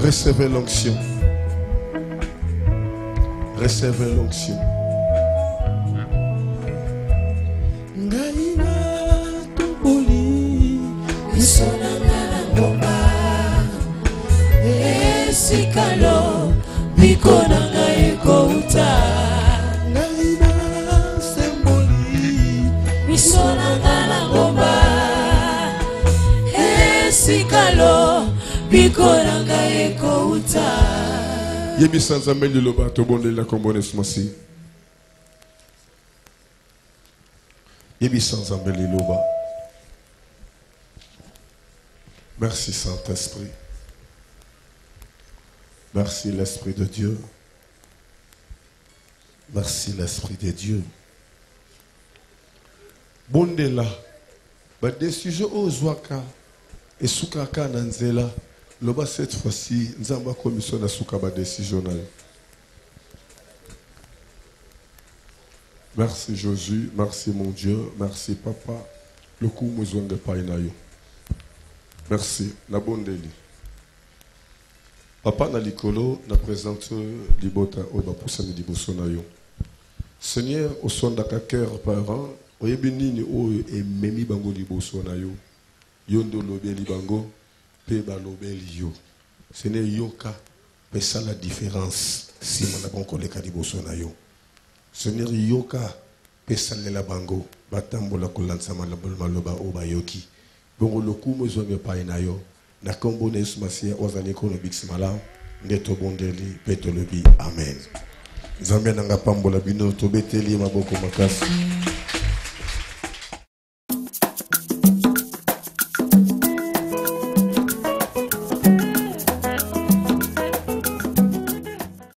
C: Recevez l'onction. Recevez l'onction.
A: Sikalo bikonanga ekouta naina semboli bisonanga na ngomba sikalo bikonanga ekouta
C: Yebi sans ameli loba to bonde la kombone smasi Yebi sans ameli loba. Merci Saint-Esprit. Merci l'Esprit de Dieu. Merci l'Esprit de Dieu. Bondela, ba décision ozwaka et sukaka nanzela, loba cette fois-ci, nzamba commission na suka ba décision na. Merci Jésus, merci mon Dieu, merci Papa. Le coup mozonga pa inayo. Merci na bondeli. Papa na likolo na présente libota oba pusani liboso na yo. Seigneur au son daka cœur parent oyebi nini oyo ememi bango liboso na yo. Yondo lobeli bango pe balobeli yo. Seigneur yoka pesa la différence si mon abonko leka liboso na yo. Seigneur yoka pesa la bango batambola kolansa maloba oba yoki. Bongo lokumo zonge pa na yo. Na kombo na Yesu Masia ozali ko no biximala ndeto bondeli peto lobi amen. Nzambe nanga pambola bino to beteli maboko makasi.